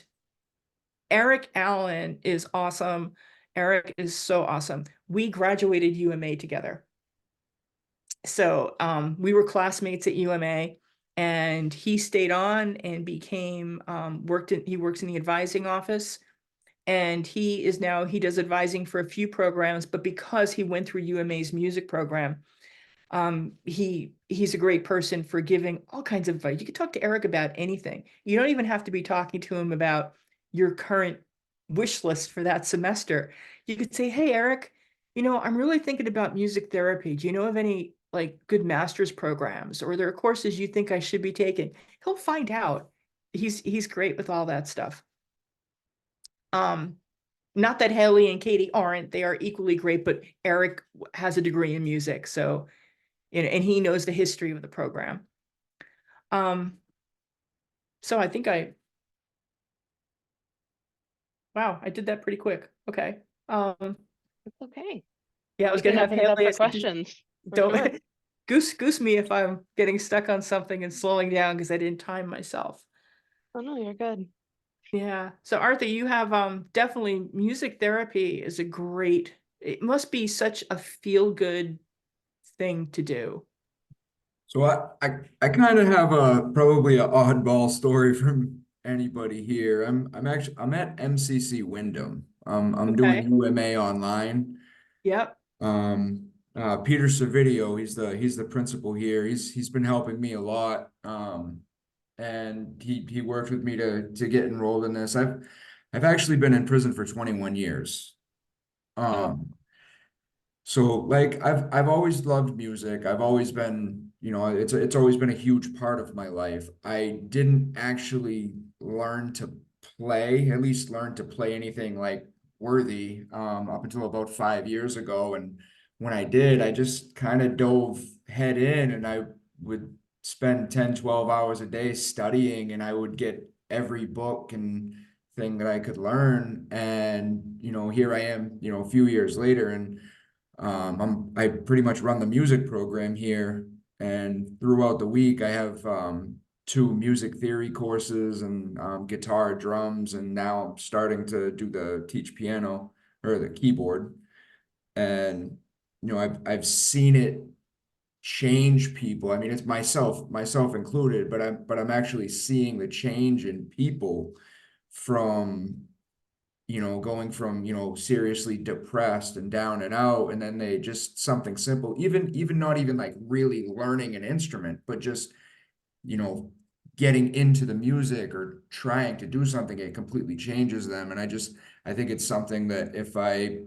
Eric Allen is awesome. Eric is so awesome. We graduated UMA together. So we were classmates at UMA, and he stayed on and became he works in the advising office, and he does advising for a few programs, but because he went through UMA's music program, he's a great person for giving all kinds of advice. You can talk to Eric about anything. You don't even have to be talking to him about your current wish list for that semester. You could say, hey, Eric, I'm really thinking about music therapy. Do you know of any like good master's programs, or there are courses you think I should be taking? He'll find out. He's great with all that stuff. Not that Haley and Katie aren't, they are equally great, but Eric has a degree in music. So, and he knows the history of the program. So I think wow, I did that pretty quick. Okay. It's okay. Yeah, I was We can gonna have open it up Haley. for questions. for Don't sure. goose me if I'm getting stuck on something and slowing down because I didn't time myself. Oh no, you're good. Yeah. So Arthur, you have definitely music therapy is it must be such a feel-good thing to do. So I kind of have probably an oddball story from anybody here. I'm at MCC Wyndham. I'm doing Okay. UMA online. Yep. Peter Savidio, he's the principal here. He's been helping me a lot. And he worked with me to get enrolled in this. I've actually been in prison for 21 years. So like I've always loved music. I've always been, it's always been a huge part of my life. I didn't actually learn to play, at least learn to play anything like worthy, up until about 5 years ago. And when I did, I just kind of dove head in, and I would spend 10, 12 hours a day studying, and I would get every book and thing that I could learn. And, here I am, a few years later, and I pretty much run the music program here. And throughout the week, I have two music theory courses and guitar, drums, and now I'm starting to teach piano or the keyboard. And I've seen it change people. I mean, it's myself included, but I'm actually seeing the change in people from going from seriously depressed and down and out, and then they just something simple, even not even like really learning an instrument, but just you know getting into the music or trying to do something, it completely changes them. And I think it's something that if I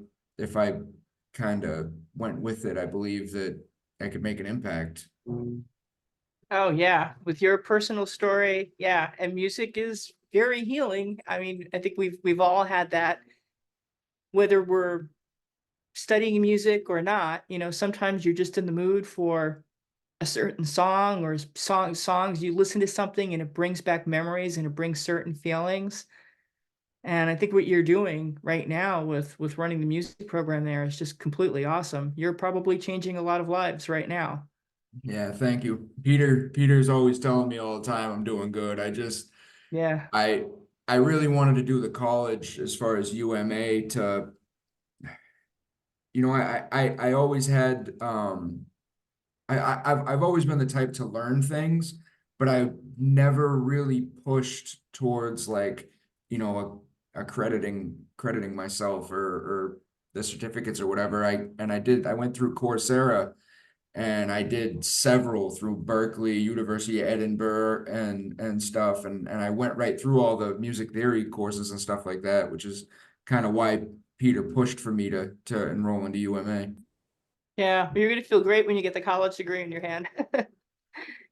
kind of went with it, I believe that I could make an impact. Oh yeah, with your personal story, yeah, and music is very healing. I mean, I think we've all had that, whether we're studying music or not. Sometimes you're just in the mood for a certain song or songs. You listen to something and it brings back memories and it brings certain feelings. And I think what you're doing right now with running the music program there is just completely awesome. You're probably changing a lot of lives right now. Yeah, thank you. Peter's always telling me all the time I'm doing good. Yeah. I really wanted to do the college as far as UMA to, I always had, I've always been the type to learn things, but I never really pushed towards like, crediting myself or the certificates or whatever. I went through Coursera, and I did several through Berkeley, University of Edinburgh, and stuff. And I went right through all the music theory courses and stuff like that, which is kind of why Peter pushed for me to enroll into UMA. Yeah, you're gonna feel great when you get the college degree in your hand.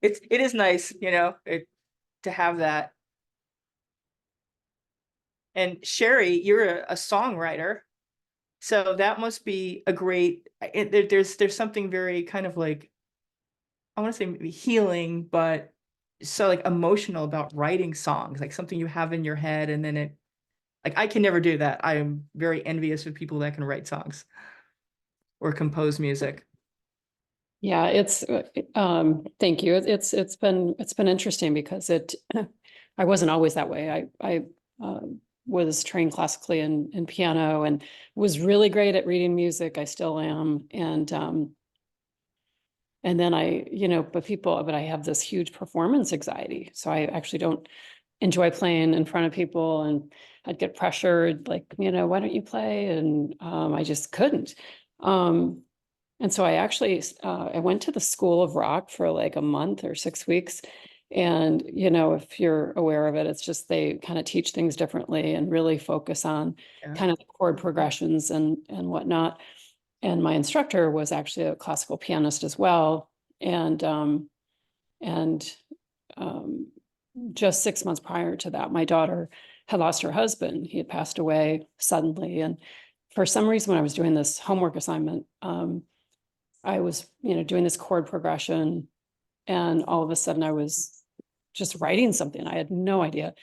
It is nice, to have that. And Sherry, you're a songwriter, so that must be a great. There's something very kind of like, I want to say maybe healing, but so like emotional about writing songs, like something you have in your head, and then like I can never do that. I am very envious of people that can write songs or compose music. Yeah, thank you. It's been interesting because I wasn't always that way. I was trained classically in piano and was really great at reading music. I still am. And then but I have this huge performance anxiety. So I actually don't enjoy playing in front of people, and I'd get pressured, like, why don't you play? And I just couldn't. And so I went to the School of Rock for like a month or 6 weeks. And, if you're aware of it, it's just they kind of teach things differently and really focus on Yeah. kind of the chord progressions and whatnot. And my instructor was actually a classical pianist as well. And just 6 months prior to that, my daughter had lost her husband. He had passed away suddenly. And for some reason, when I was doing this homework assignment, I was, doing this chord progression, and all of a sudden I was just writing something. I had no idea.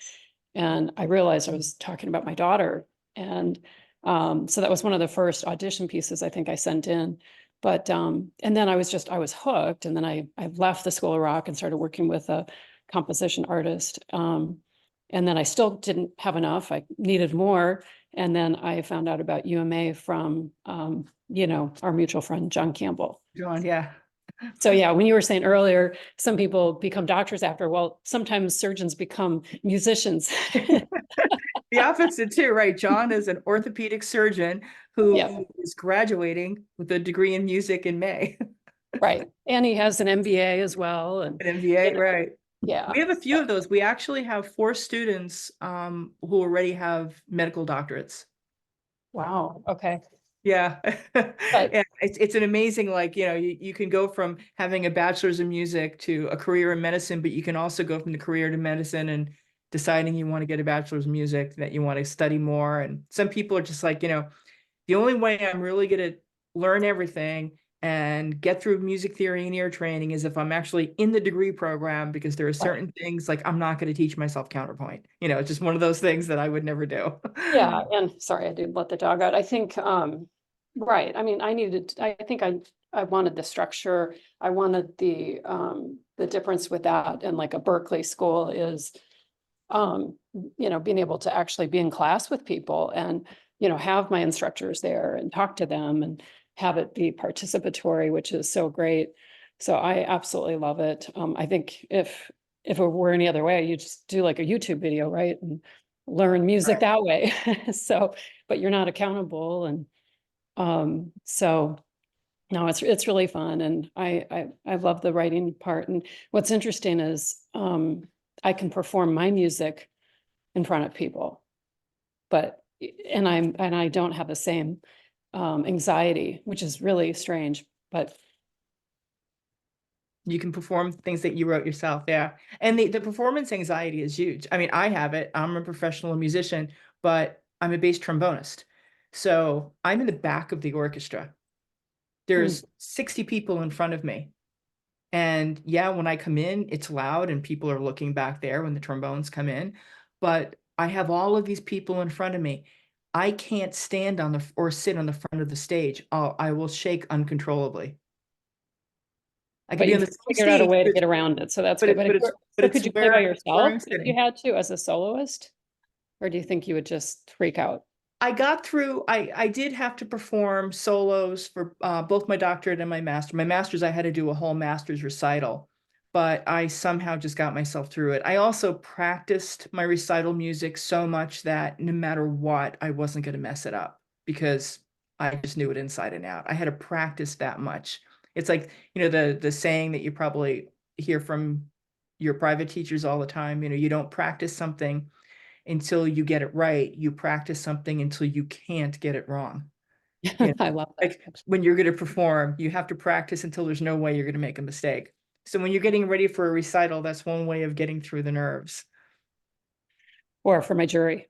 And I realized I was talking about my daughter. And so that was one of the first audition pieces I think I sent in. But and then I was hooked. And then I left the School of Rock and started working with a composition artist. And then I still didn't have enough. I needed more. And then I found out about UMA from our mutual friend, John Campbell. John, yeah. So yeah, when you were saying earlier, some people become doctors after, well, sometimes surgeons become musicians. The opposite too, right? John is an orthopedic surgeon who is graduating with a degree in music in May. Right. And he has an MBA as well. And An MBA, right. yeah. We have a few of those. We actually have 4 students who already have medical doctorates. Wow. Okay. Yeah. Yeah, it's an amazing, like, you can go from having a bachelor's in music to a career in medicine, but you can also go from the career to medicine and deciding you want to get a bachelor's of music, that you want to study more. And some people are just like, the only way I'm really going to learn everything and get through music theory and ear training is if I'm actually in the degree program, because there are certain things like I'm not going to teach myself counterpoint. It's just one of those things that I would never do. Yeah, and sorry, I did let the dog out. I think, right, I mean, I think I wanted the structure. I wanted the difference with that, and like a Berkeley school is, being able to actually be in class with people and, have my instructors there and talk to them and have it be participatory, which is so great. So I absolutely love it. I think if it were any other way, you just do like a YouTube video, right? And learn music that way. So, but you're not accountable. And so no, it's really fun. And I love the writing part. And what's interesting is I can perform my music in front of people, but and I don't have the same anxiety, which is really strange, but You can perform things that you wrote yourself. Yeah. And the performance anxiety is huge. I mean, I have it. I'm a professional musician, but I'm a bass trombonist. So I'm in the back of the orchestra. There's 60 people in front of me. And yeah, when I come in, it's loud and people are looking back there when the trombones come in. But I have all of these people in front of me. I can't stand or sit on the front of the stage. I will shake uncontrollably. I could but be on you the same figured out a stage, way to but get around it. So that's but good. it, but it's but So it's could you play where by where yourself I'm if you sitting. had to as a soloist? Or do you think you would just freak out? I got through. I did have to perform solos for both my doctorate and my master. My master's, I had to do a whole master's recital, but I somehow just got myself through it. I also practiced my recital music so much that no matter what, I wasn't going to mess it up because I just knew it inside and out. I had to practice that much. It's like, the saying that you probably hear from your private teachers all the time, you don't practice something until you get it right. You practice something until you can't get it wrong. I love that. Like when you're going to perform, you have to practice until there's no way you're going to make a mistake. So when you're getting ready for a recital, that's one way of getting through the nerves. Or for my jury.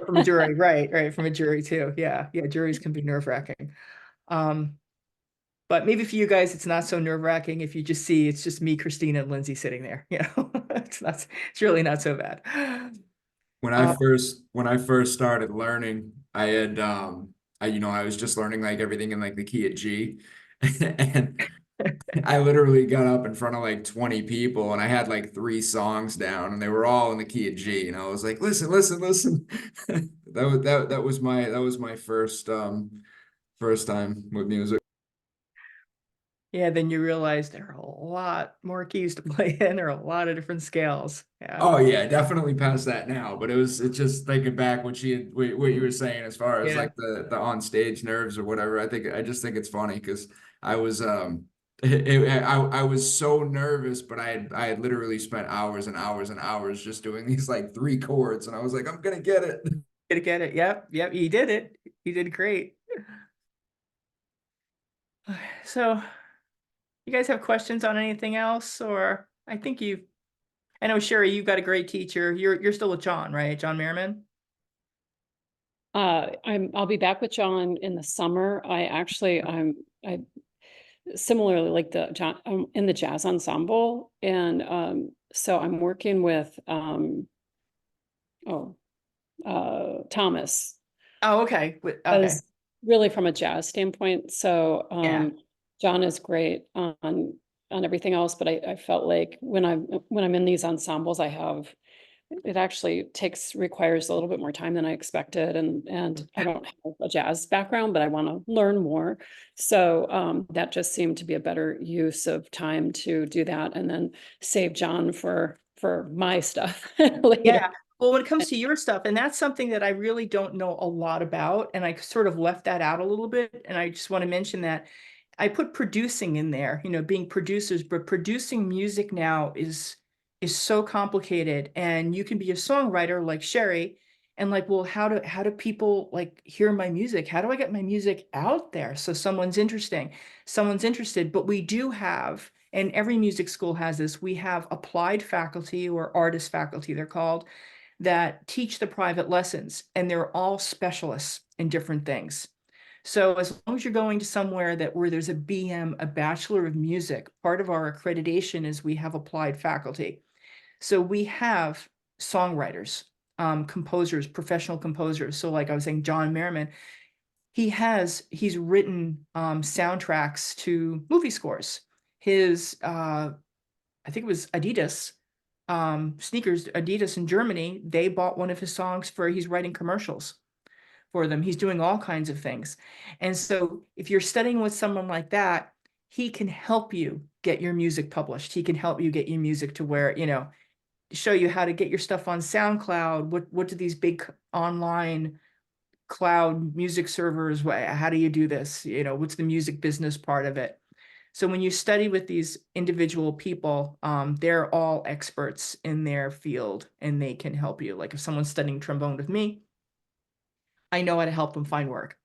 From a jury, right. From a jury too. Yeah. Juries can be nerve-wracking. But maybe for you guys, it's not so nerve-wracking if you just see it's just me, Christina, and Lindsay sitting there. It's really not so bad. When I first started learning, I had I was just learning like everything in like the key of G. And I literally got up in front of like 20 people and I had like 3 songs down and they were all in the key of G. And I was like, listen. That was my first time with music. Yeah, then you realize there are a lot more keys to play in. There are a lot of different scales. Yeah. Oh yeah, definitely past that now. But it's just thinking back what you were saying as far as Yeah. like the on stage nerves or whatever. I just think it's funny because I was I was so nervous, but I had literally spent hours and hours and hours just doing these like 3 chords, and I was like, I'm gonna get it. Gonna get it. Yep. You did it. You did great. So, you guys have questions on anything else, or I know Sherry, you've got a great teacher. You're still with John, right? John Merriman. I'll be back with John in the summer. I similarly like the John in the jazz ensemble. And so I'm working with Thomas. Oh, okay. Okay. As really from a jazz standpoint. So Yeah. John is great on everything else, but I felt like when I'm in these ensembles, it actually requires a little bit more time than I expected. And I don't have a jazz background, but I want to learn more. So that just seemed to be a better use of time to do that and then save John for my stuff later. Yeah. Well, when it comes to your stuff, and that's something that I really don't know a lot about, and I sort of left that out a little bit. And I just want to mention that I put producing in there, being producers, but producing music now is so complicated. And you can be a songwriter like Sherry and like, well, how do people like hear my music? How do I get my music out there so someone's interested? But we do have, and every music school has this, we have applied faculty or artist faculty, they're called. that teach the private lessons, and they're all specialists in different things. So as long as you're going to somewhere that where there's a BM, a Bachelor of Music, part of our accreditation is we have applied faculty. So we have songwriters, composers, professional composers. So like I was saying, John Merriman, he's written soundtracks to movie scores. His I think it was Adidas sneakers, Adidas in Germany, they bought one of his songs for he's writing commercials for them. He's doing all kinds of things. And so if you're studying with someone like that, he can help you get your music published. He can help you get your music to where, show you how to get your stuff on SoundCloud. What do these big online cloud music servers, how do you do this? What's the music business part of it? So when you study with these individual people, they're all experts in their field and they can help you. Like if someone's studying trombone with me, I know how to help them find work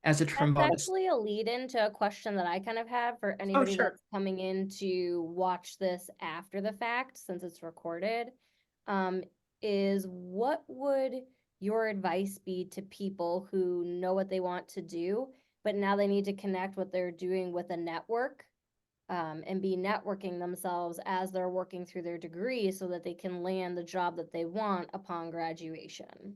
as a That's trombonist. actually a lead into a question that I kind of have for anybody sure. that's coming in to watch this after the fact, since it's recorded. Is what would your advice be to people who know what they want to do, but now they need to connect what they're doing with a network, and be networking themselves as they're working through their degree so that they can land the job that they want upon graduation?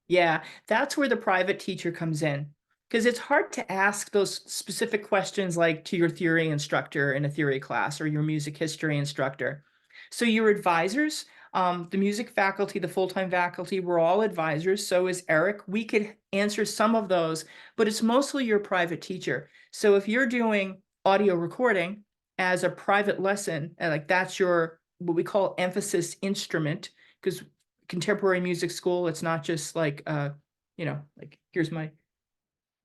Yeah, that's where the private teacher comes in. Because it's hard to ask those specific questions like to your theory instructor in a theory class or your music history instructor. So your advisors, the music faculty, the full-time faculty, we're all advisors. So is Eric. We could answer some of those, but it's mostly your private teacher. So if you're doing audio recording as a private lesson, like that's your, what we call emphasis instrument, because contemporary music school, it's not just like, like here's my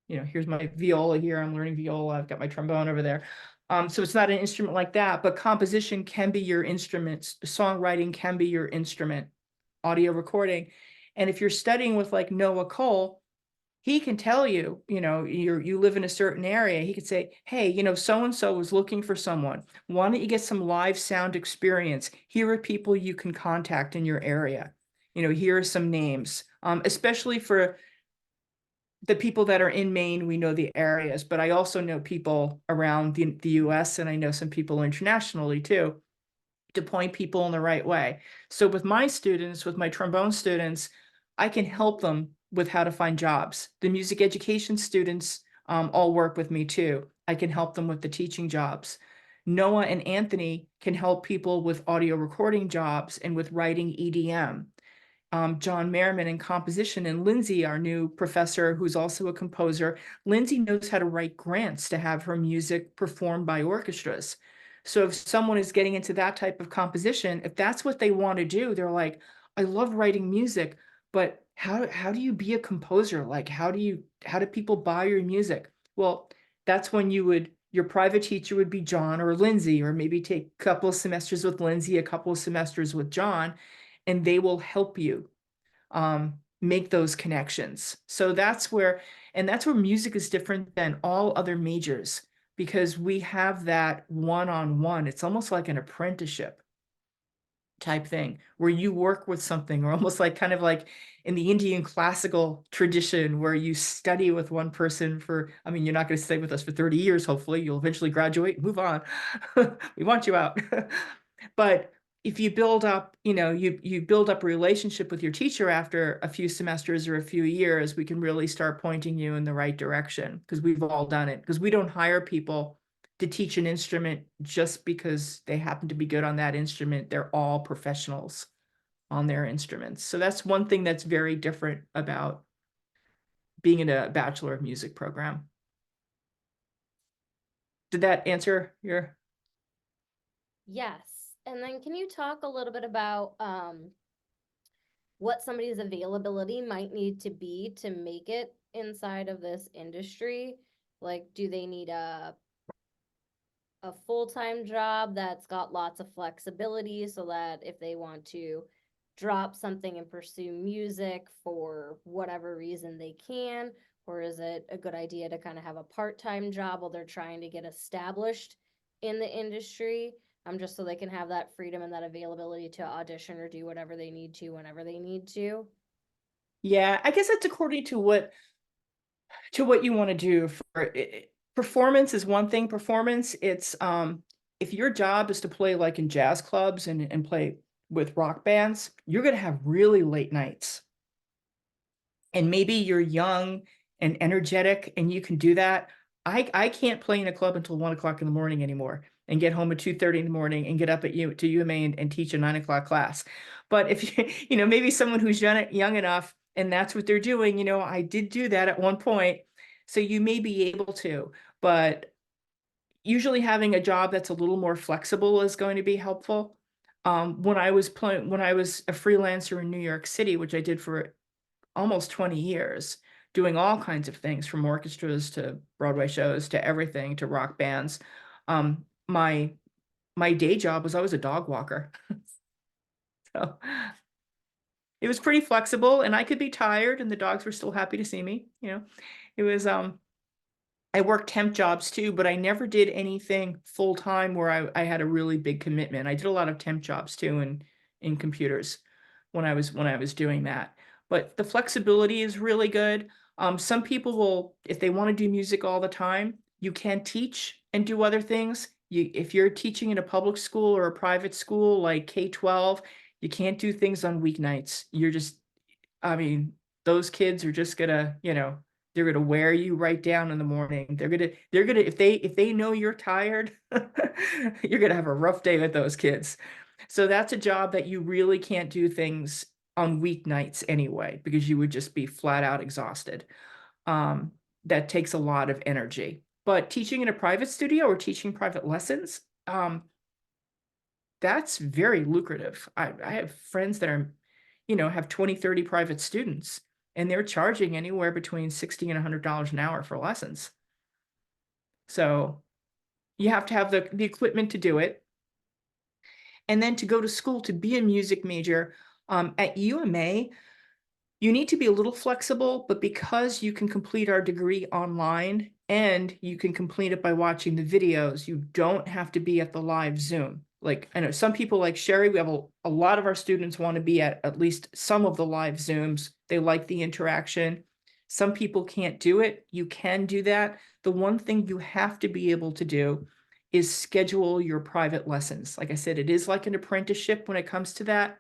viola here. I'm learning viola. I've got my trombone over there. So it's not an instrument like that, but composition can be your instrument. Songwriting can be your instrument, audio recording. And if you're studying with like Noah Cole, he can tell you, you live in a certain area. He could say, hey, so-and-so was looking for someone. Why don't you get some live sound experience? Here are people you can contact in your area. Here are some names, especially for the people that are in Maine. We know the areas, but I also know people around the US, and I know some people internationally too, to point people in the right way. So with my students, with my trombone students, I can help them with how to find jobs. The music education students all work with me too. I can help them with the teaching jobs. Noah and Anthony can help people with audio recording jobs and with writing EDM. John Merriman in composition, and Lindsay, our new professor, who's also a composer. Lindsay knows how to write grants to have her music performed by orchestras. So if someone is getting into that type of composition, if that's what they want to do, they're like, I love writing music, but how do you be a composer? Like, how do people buy your music? Well, that's when your private teacher would be John or Lindsay, or maybe take a couple of semesters with Lindsay, a couple of semesters with John, and they will help you make those connections. So that's where music is different than all other majors, because we have that one-on-one. It's almost like an apprenticeship type thing where you work with something, or almost like kind of like in the Indian classical tradition where you study with one person for, you're not going to stay with us for 30 years. Hopefully you'll eventually graduate and move on. We want you out. But if you build up, you build up a relationship with your teacher after a few semesters or a few years, we can really start pointing you in the right direction, because we've all done it. Because we don't hire people to teach an instrument just because they happen to be good on that instrument. They're all professionals on their instruments. So that's one thing that's very different about being in a Bachelor of Music program. Did that answer your? Yes. And then can you talk a little bit about what somebody's availability might need to be to make it inside of this industry? Like, do they need a full-time job that's got lots of flexibility so that if they want to drop something and pursue music for whatever reason they can? Or is it a good idea to kind of have a part-time job while they're trying to get established in the industry? just so they can have that freedom and that availability to audition or do whatever they need to whenever they need to. Yeah, I guess that's according to what you want to do. Performance is one thing. Performance, it's if your job is to play like in jazz clubs and play with rock bands, you're gonna have really late nights. And maybe you're young and energetic and you can do that. I can't play in a club until 1 o'clock in the morning anymore and get home at 2:30 in the morning and get up to UMA and teach a 9 o'clock class. But if you, maybe someone who's young enough and that's what they're doing, I did do that at one point. So you may be able to, but usually having a job that's a little more flexible is going to be helpful. When I was a freelancer in New York City, which I did for almost 20 years, doing all kinds of things from orchestras to Broadway shows to everything to rock bands. My day job was I was a dog walker. So it was pretty flexible and I could be tired and the dogs were still happy to see me. It was, I worked temp jobs too, but I never did anything full time where I had a really big commitment. I did a lot of temp jobs too in computers when I was doing that. But the flexibility is really good. Some people will, if they want to do music all the time, you can teach and do other things. If you're teaching in a public school or a private school like K-12, you can't do things on weeknights. Those kids are just gonna, they're gonna wear you right down in the morning. They're gonna if they know you're tired, you're gonna have a rough day with those kids. So that's a job that you really can't do things on weeknights anyway, because you would just be flat out exhausted. That takes a lot of energy. But teaching in a private studio or teaching private lessons, that's very lucrative. I have friends that are, have 20, 30 private students, and they're charging anywhere between $60 and $100 an hour for lessons. So you have to have the equipment to do it. And then to go to school to be a music major, at UMA, you need to be a little flexible, but because you can complete our degree online and you can complete it by watching the videos, you don't have to be at the live Zoom. Like, I know some people like Sherry, we have a lot of our students want to be at least some of the live Zooms. They like the interaction. Some people can't do it. You can do that. The one thing you have to be able to do is schedule your private lessons. Like I said, it is like an apprenticeship when it comes to that.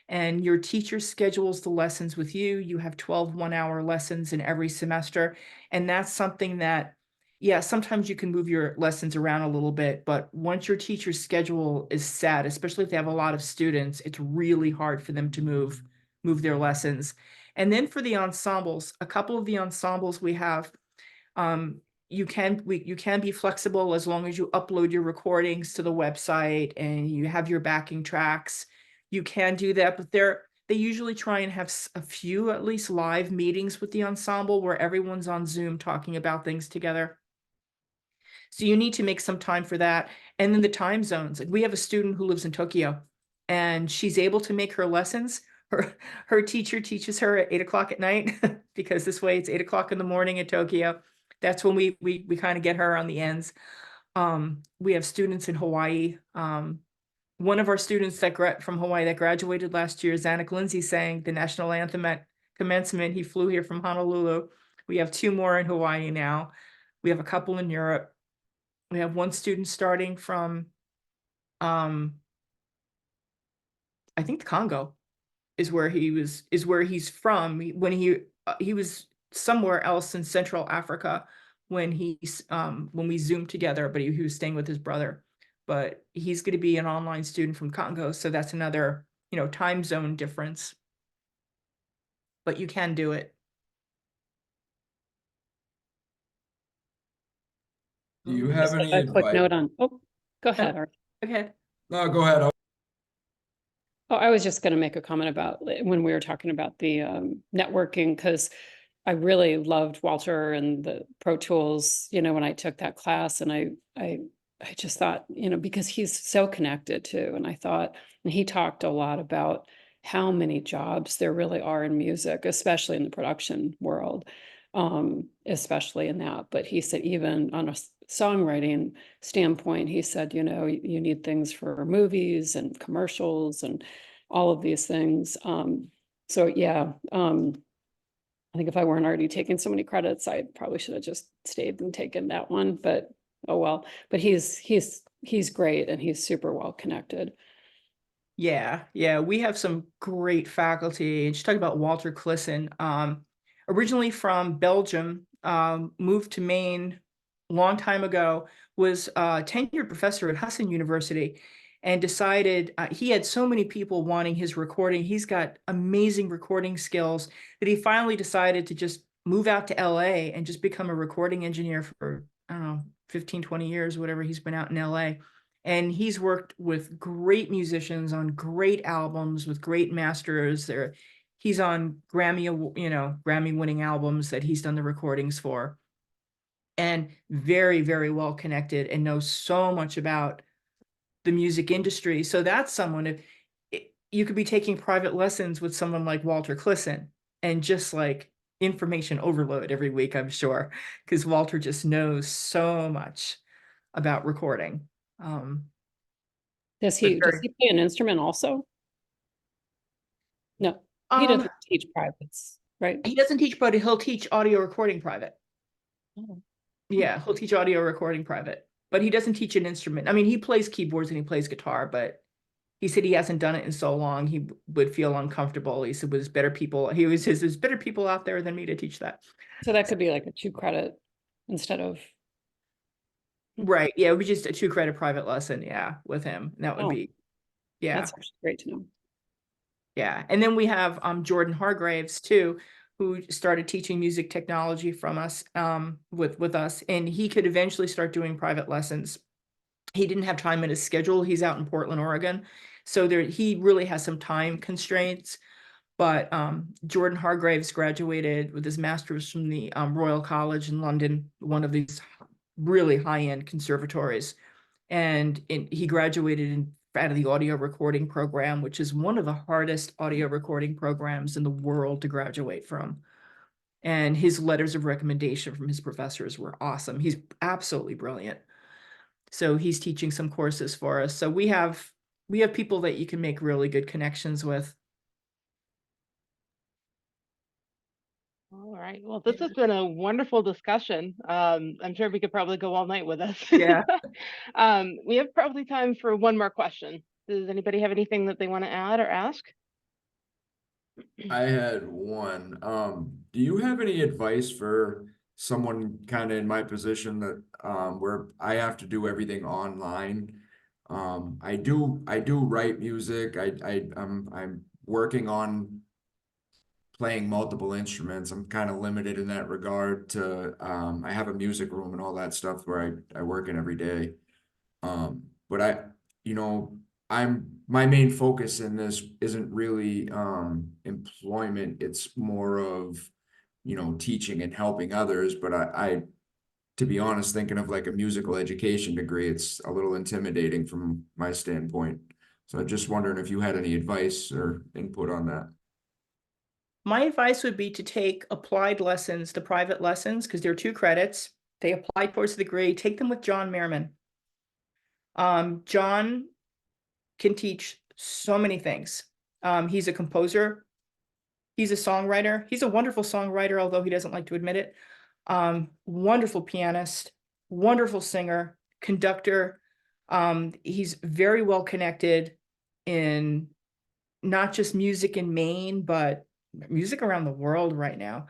And your teacher schedules the lessons with you. You have 12 one-hour lessons in every semester. And that's something that, yeah, sometimes you can move your lessons around a little bit, but once your teacher's schedule is set, especially if they have a lot of students, it's really hard for them to move their lessons. And then for the ensembles, a couple of the ensembles we have, you can be flexible as long as you upload your recordings to the website and you have your backing tracks. You can do that, but they usually try and have a few at least live meetings with the ensemble where everyone's on Zoom talking about things together. So you need to make some time for that. And then the time zones. Like we have a student who lives in Tokyo and she's able to make her lessons. Her teacher teaches her at 8 o'clock at night because this way it's 8 o'clock in the morning in Tokyo. That's when we kind of get her on the ends. We have students in Hawaii. One of our students from Hawaii that graduated last year, Zanuck Lindsay, sang the national anthem at commencement. He flew here from Honolulu. We have 2 more in Hawaii now. We have a couple in Europe. We have one student starting from, I think the Congo is where he's from. When he was somewhere else in Central Africa when we Zoomed together, but he was staying with his brother. But he's going to be an online student from Congo, so that's another, time zone difference. But you can do it. Do you Just have any a quick advice? note on, oh, go ahead. Art. Okay. No, go ahead. Oh, I was just going to make a comment about when we were talking about the networking, because I really loved Walter and the Pro Tools, when I took that class, and I just thought, because he's so connected too. And I thought, and he talked a lot about how many jobs there really are in music, especially in the production world. especially in that. But he said even on a songwriting standpoint, he said, you know, you need things for movies and commercials and all of these things. So yeah, I think if I weren't already taking so many credits, I probably should have just stayed and taken that one, but oh well. But he's great and he's super well connected. Yeah, yeah, we have some great faculty. And she's talking about Walter Clisson, originally from Belgium, moved to Maine a long time ago, was a tenured professor at Husson University, and decided he had so many people wanting his recording. He's got amazing recording skills that he finally decided to just move out to LA and just become a recording engineer for, I don't know, 15, 20 years, whatever he's been out in LA. And he's worked with great musicians on great albums with great masters. He's on Grammy winning albums that he's done the recordings for, and very, very well connected and knows so much about the music industry. So that's someone, you could be taking private lessons with someone like Walter Clisson and just like information overload every week, I'm sure, because Walter just knows so much about recording. Does But he play an instrument also? No, he doesn't teach privates, right? He doesn't teach, but he'll teach audio recording private. Oh. Yeah, he'll teach audio recording private, but he doesn't teach an instrument. I mean, he plays keyboards and he plays guitar, but he said he hasn't done it in so long he would feel uncomfortable. He said, there's better people out there than me to teach that. So that could be like a 2-credit instead of. Right. Yeah, it would be just a 2-credit private lesson. Yeah, with him. That would be, yeah. That's actually great to know. Yeah. And then we have Jordan Hargraves too, who started teaching music technology from us, with us, and he could eventually start doing private lessons. He didn't have time in his schedule. He's out in Portland, Oregon. So he really has some time constraints. But Jordan Hargraves graduated with his master's from the Royal College in London, one of these really high-end conservatories. And he graduated out of the audio recording program, which is one of the hardest audio recording programs in the world to graduate from. And his letters of recommendation from his professors were awesome. He's absolutely brilliant. So he's teaching some courses for us. So we have people that you can make really good connections with. All right. Well, this has been a wonderful discussion. I'm sure we could probably go all night with this. Yeah. We have probably time for one more question. Does anybody have anything that they want to add or ask? I had one. Do you have any advice for someone kind of in my position that where I have to do everything online? I do write music. I'm working on playing multiple instruments. I'm kind of limited in that regard to I have a music room and all that stuff where I work in every day. But my main focus in this isn't really employment. It's more of, teaching and helping others. But I to be honest, thinking of like a musical education degree, it's a little intimidating from my standpoint. So I'm just wondering if you had any advice or input on that. My advice would be to take applied lessons, the private lessons, because they're 2 credits. They apply towards the degree. Take them with John Merriman. John can teach so many things. He's a composer. He's a songwriter. He's a wonderful songwriter, although he doesn't like to admit it. Wonderful pianist, wonderful singer, conductor. He's very well connected in not just music in Maine, but music around the world right now.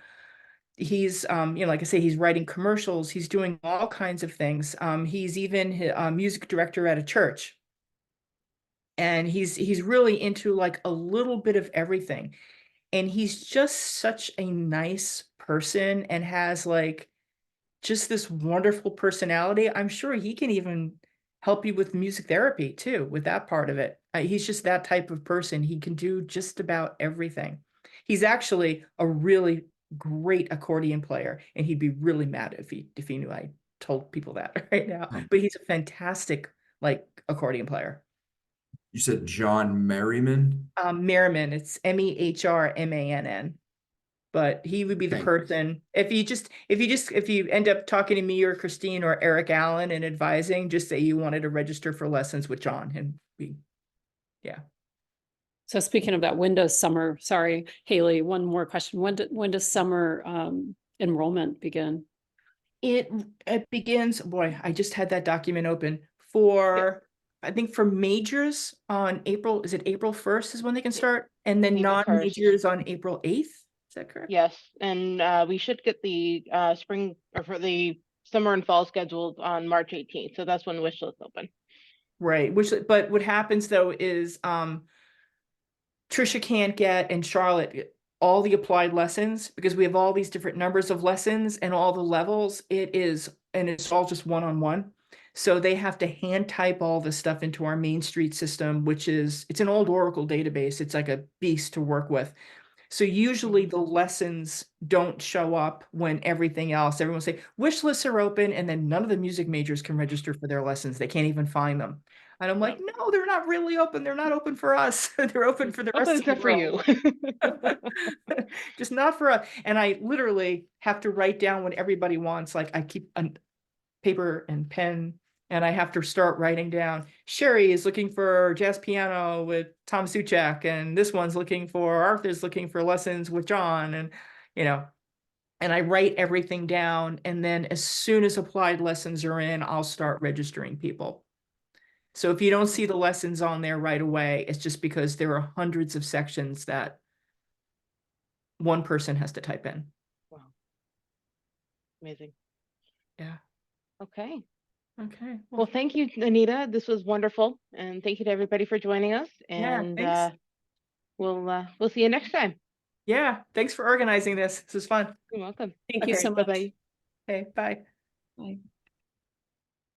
He's, like I say, he's writing commercials. He's doing all kinds of things. He's even a music director at a church. And he's really into like a little bit of everything. And he's just such a nice person and has like just this wonderful personality. I'm sure he can even help you with music therapy too, with that part of it. He's just that type of person. He can do just about everything. He's actually a really great accordion player, and he'd be really mad if he knew I told people that right now. But he's a fantastic like accordion player. You said John Merriman? Merriman, it's Mehrmann. but he would be the Thank you. person. If you end up talking to me or Christine or Eric Allen and advising, just say you wanted to register for lessons with John, and So speaking of that, when does summer, sorry, Haley, one more question. When does summer enrollment begin? it begins, boy, I just had that document open for, I think for majors on April, is it April 1st is when they can start? And then April 1st. non-majors on April 8th, is that correct? Yes, and we should get the spring or for the summer and fall scheduled on March 18th. So that's when wish list open. Right, but what happens though is Trisha can't get, and Charlotte, all the applied lessons because we have all these different numbers of lessons and all the levels. It's all just one-on-one. So they have to hand type all this stuff into our Main Street system, it's an old Oracle database. It's like a beast to work with. So usually the lessons don't show up when everyone say wish lists are open, and then none of the music majors can register for their lessons. They can't even find them. And I'm like, no, they're not really open. They're not open for us. They're open for the rest Open of the except for you. world. Just not for us. And I literally have to write down what everybody wants. Like I keep a paper and pen, and I have to start writing down. Sherry is looking for jazz piano with Tom Suchak, and this one's looking for, Arthur's looking for lessons with John, and and I write everything down. And then as soon as applied lessons are in, I'll start registering people. So if you don't see the lessons on there right away, it's just because there are hundreds of sections that one person has to type in. Wow. Amazing. Yeah. Okay. Okay. Well, thank you, Anita. This was wonderful. And thank you to everybody for joining us. Yeah, And thanks. we'll see you next time. Yeah, thanks for organizing this. This is fun. You're welcome. Thank you Okay, so much. bye-bye. Okay, bye. Bye.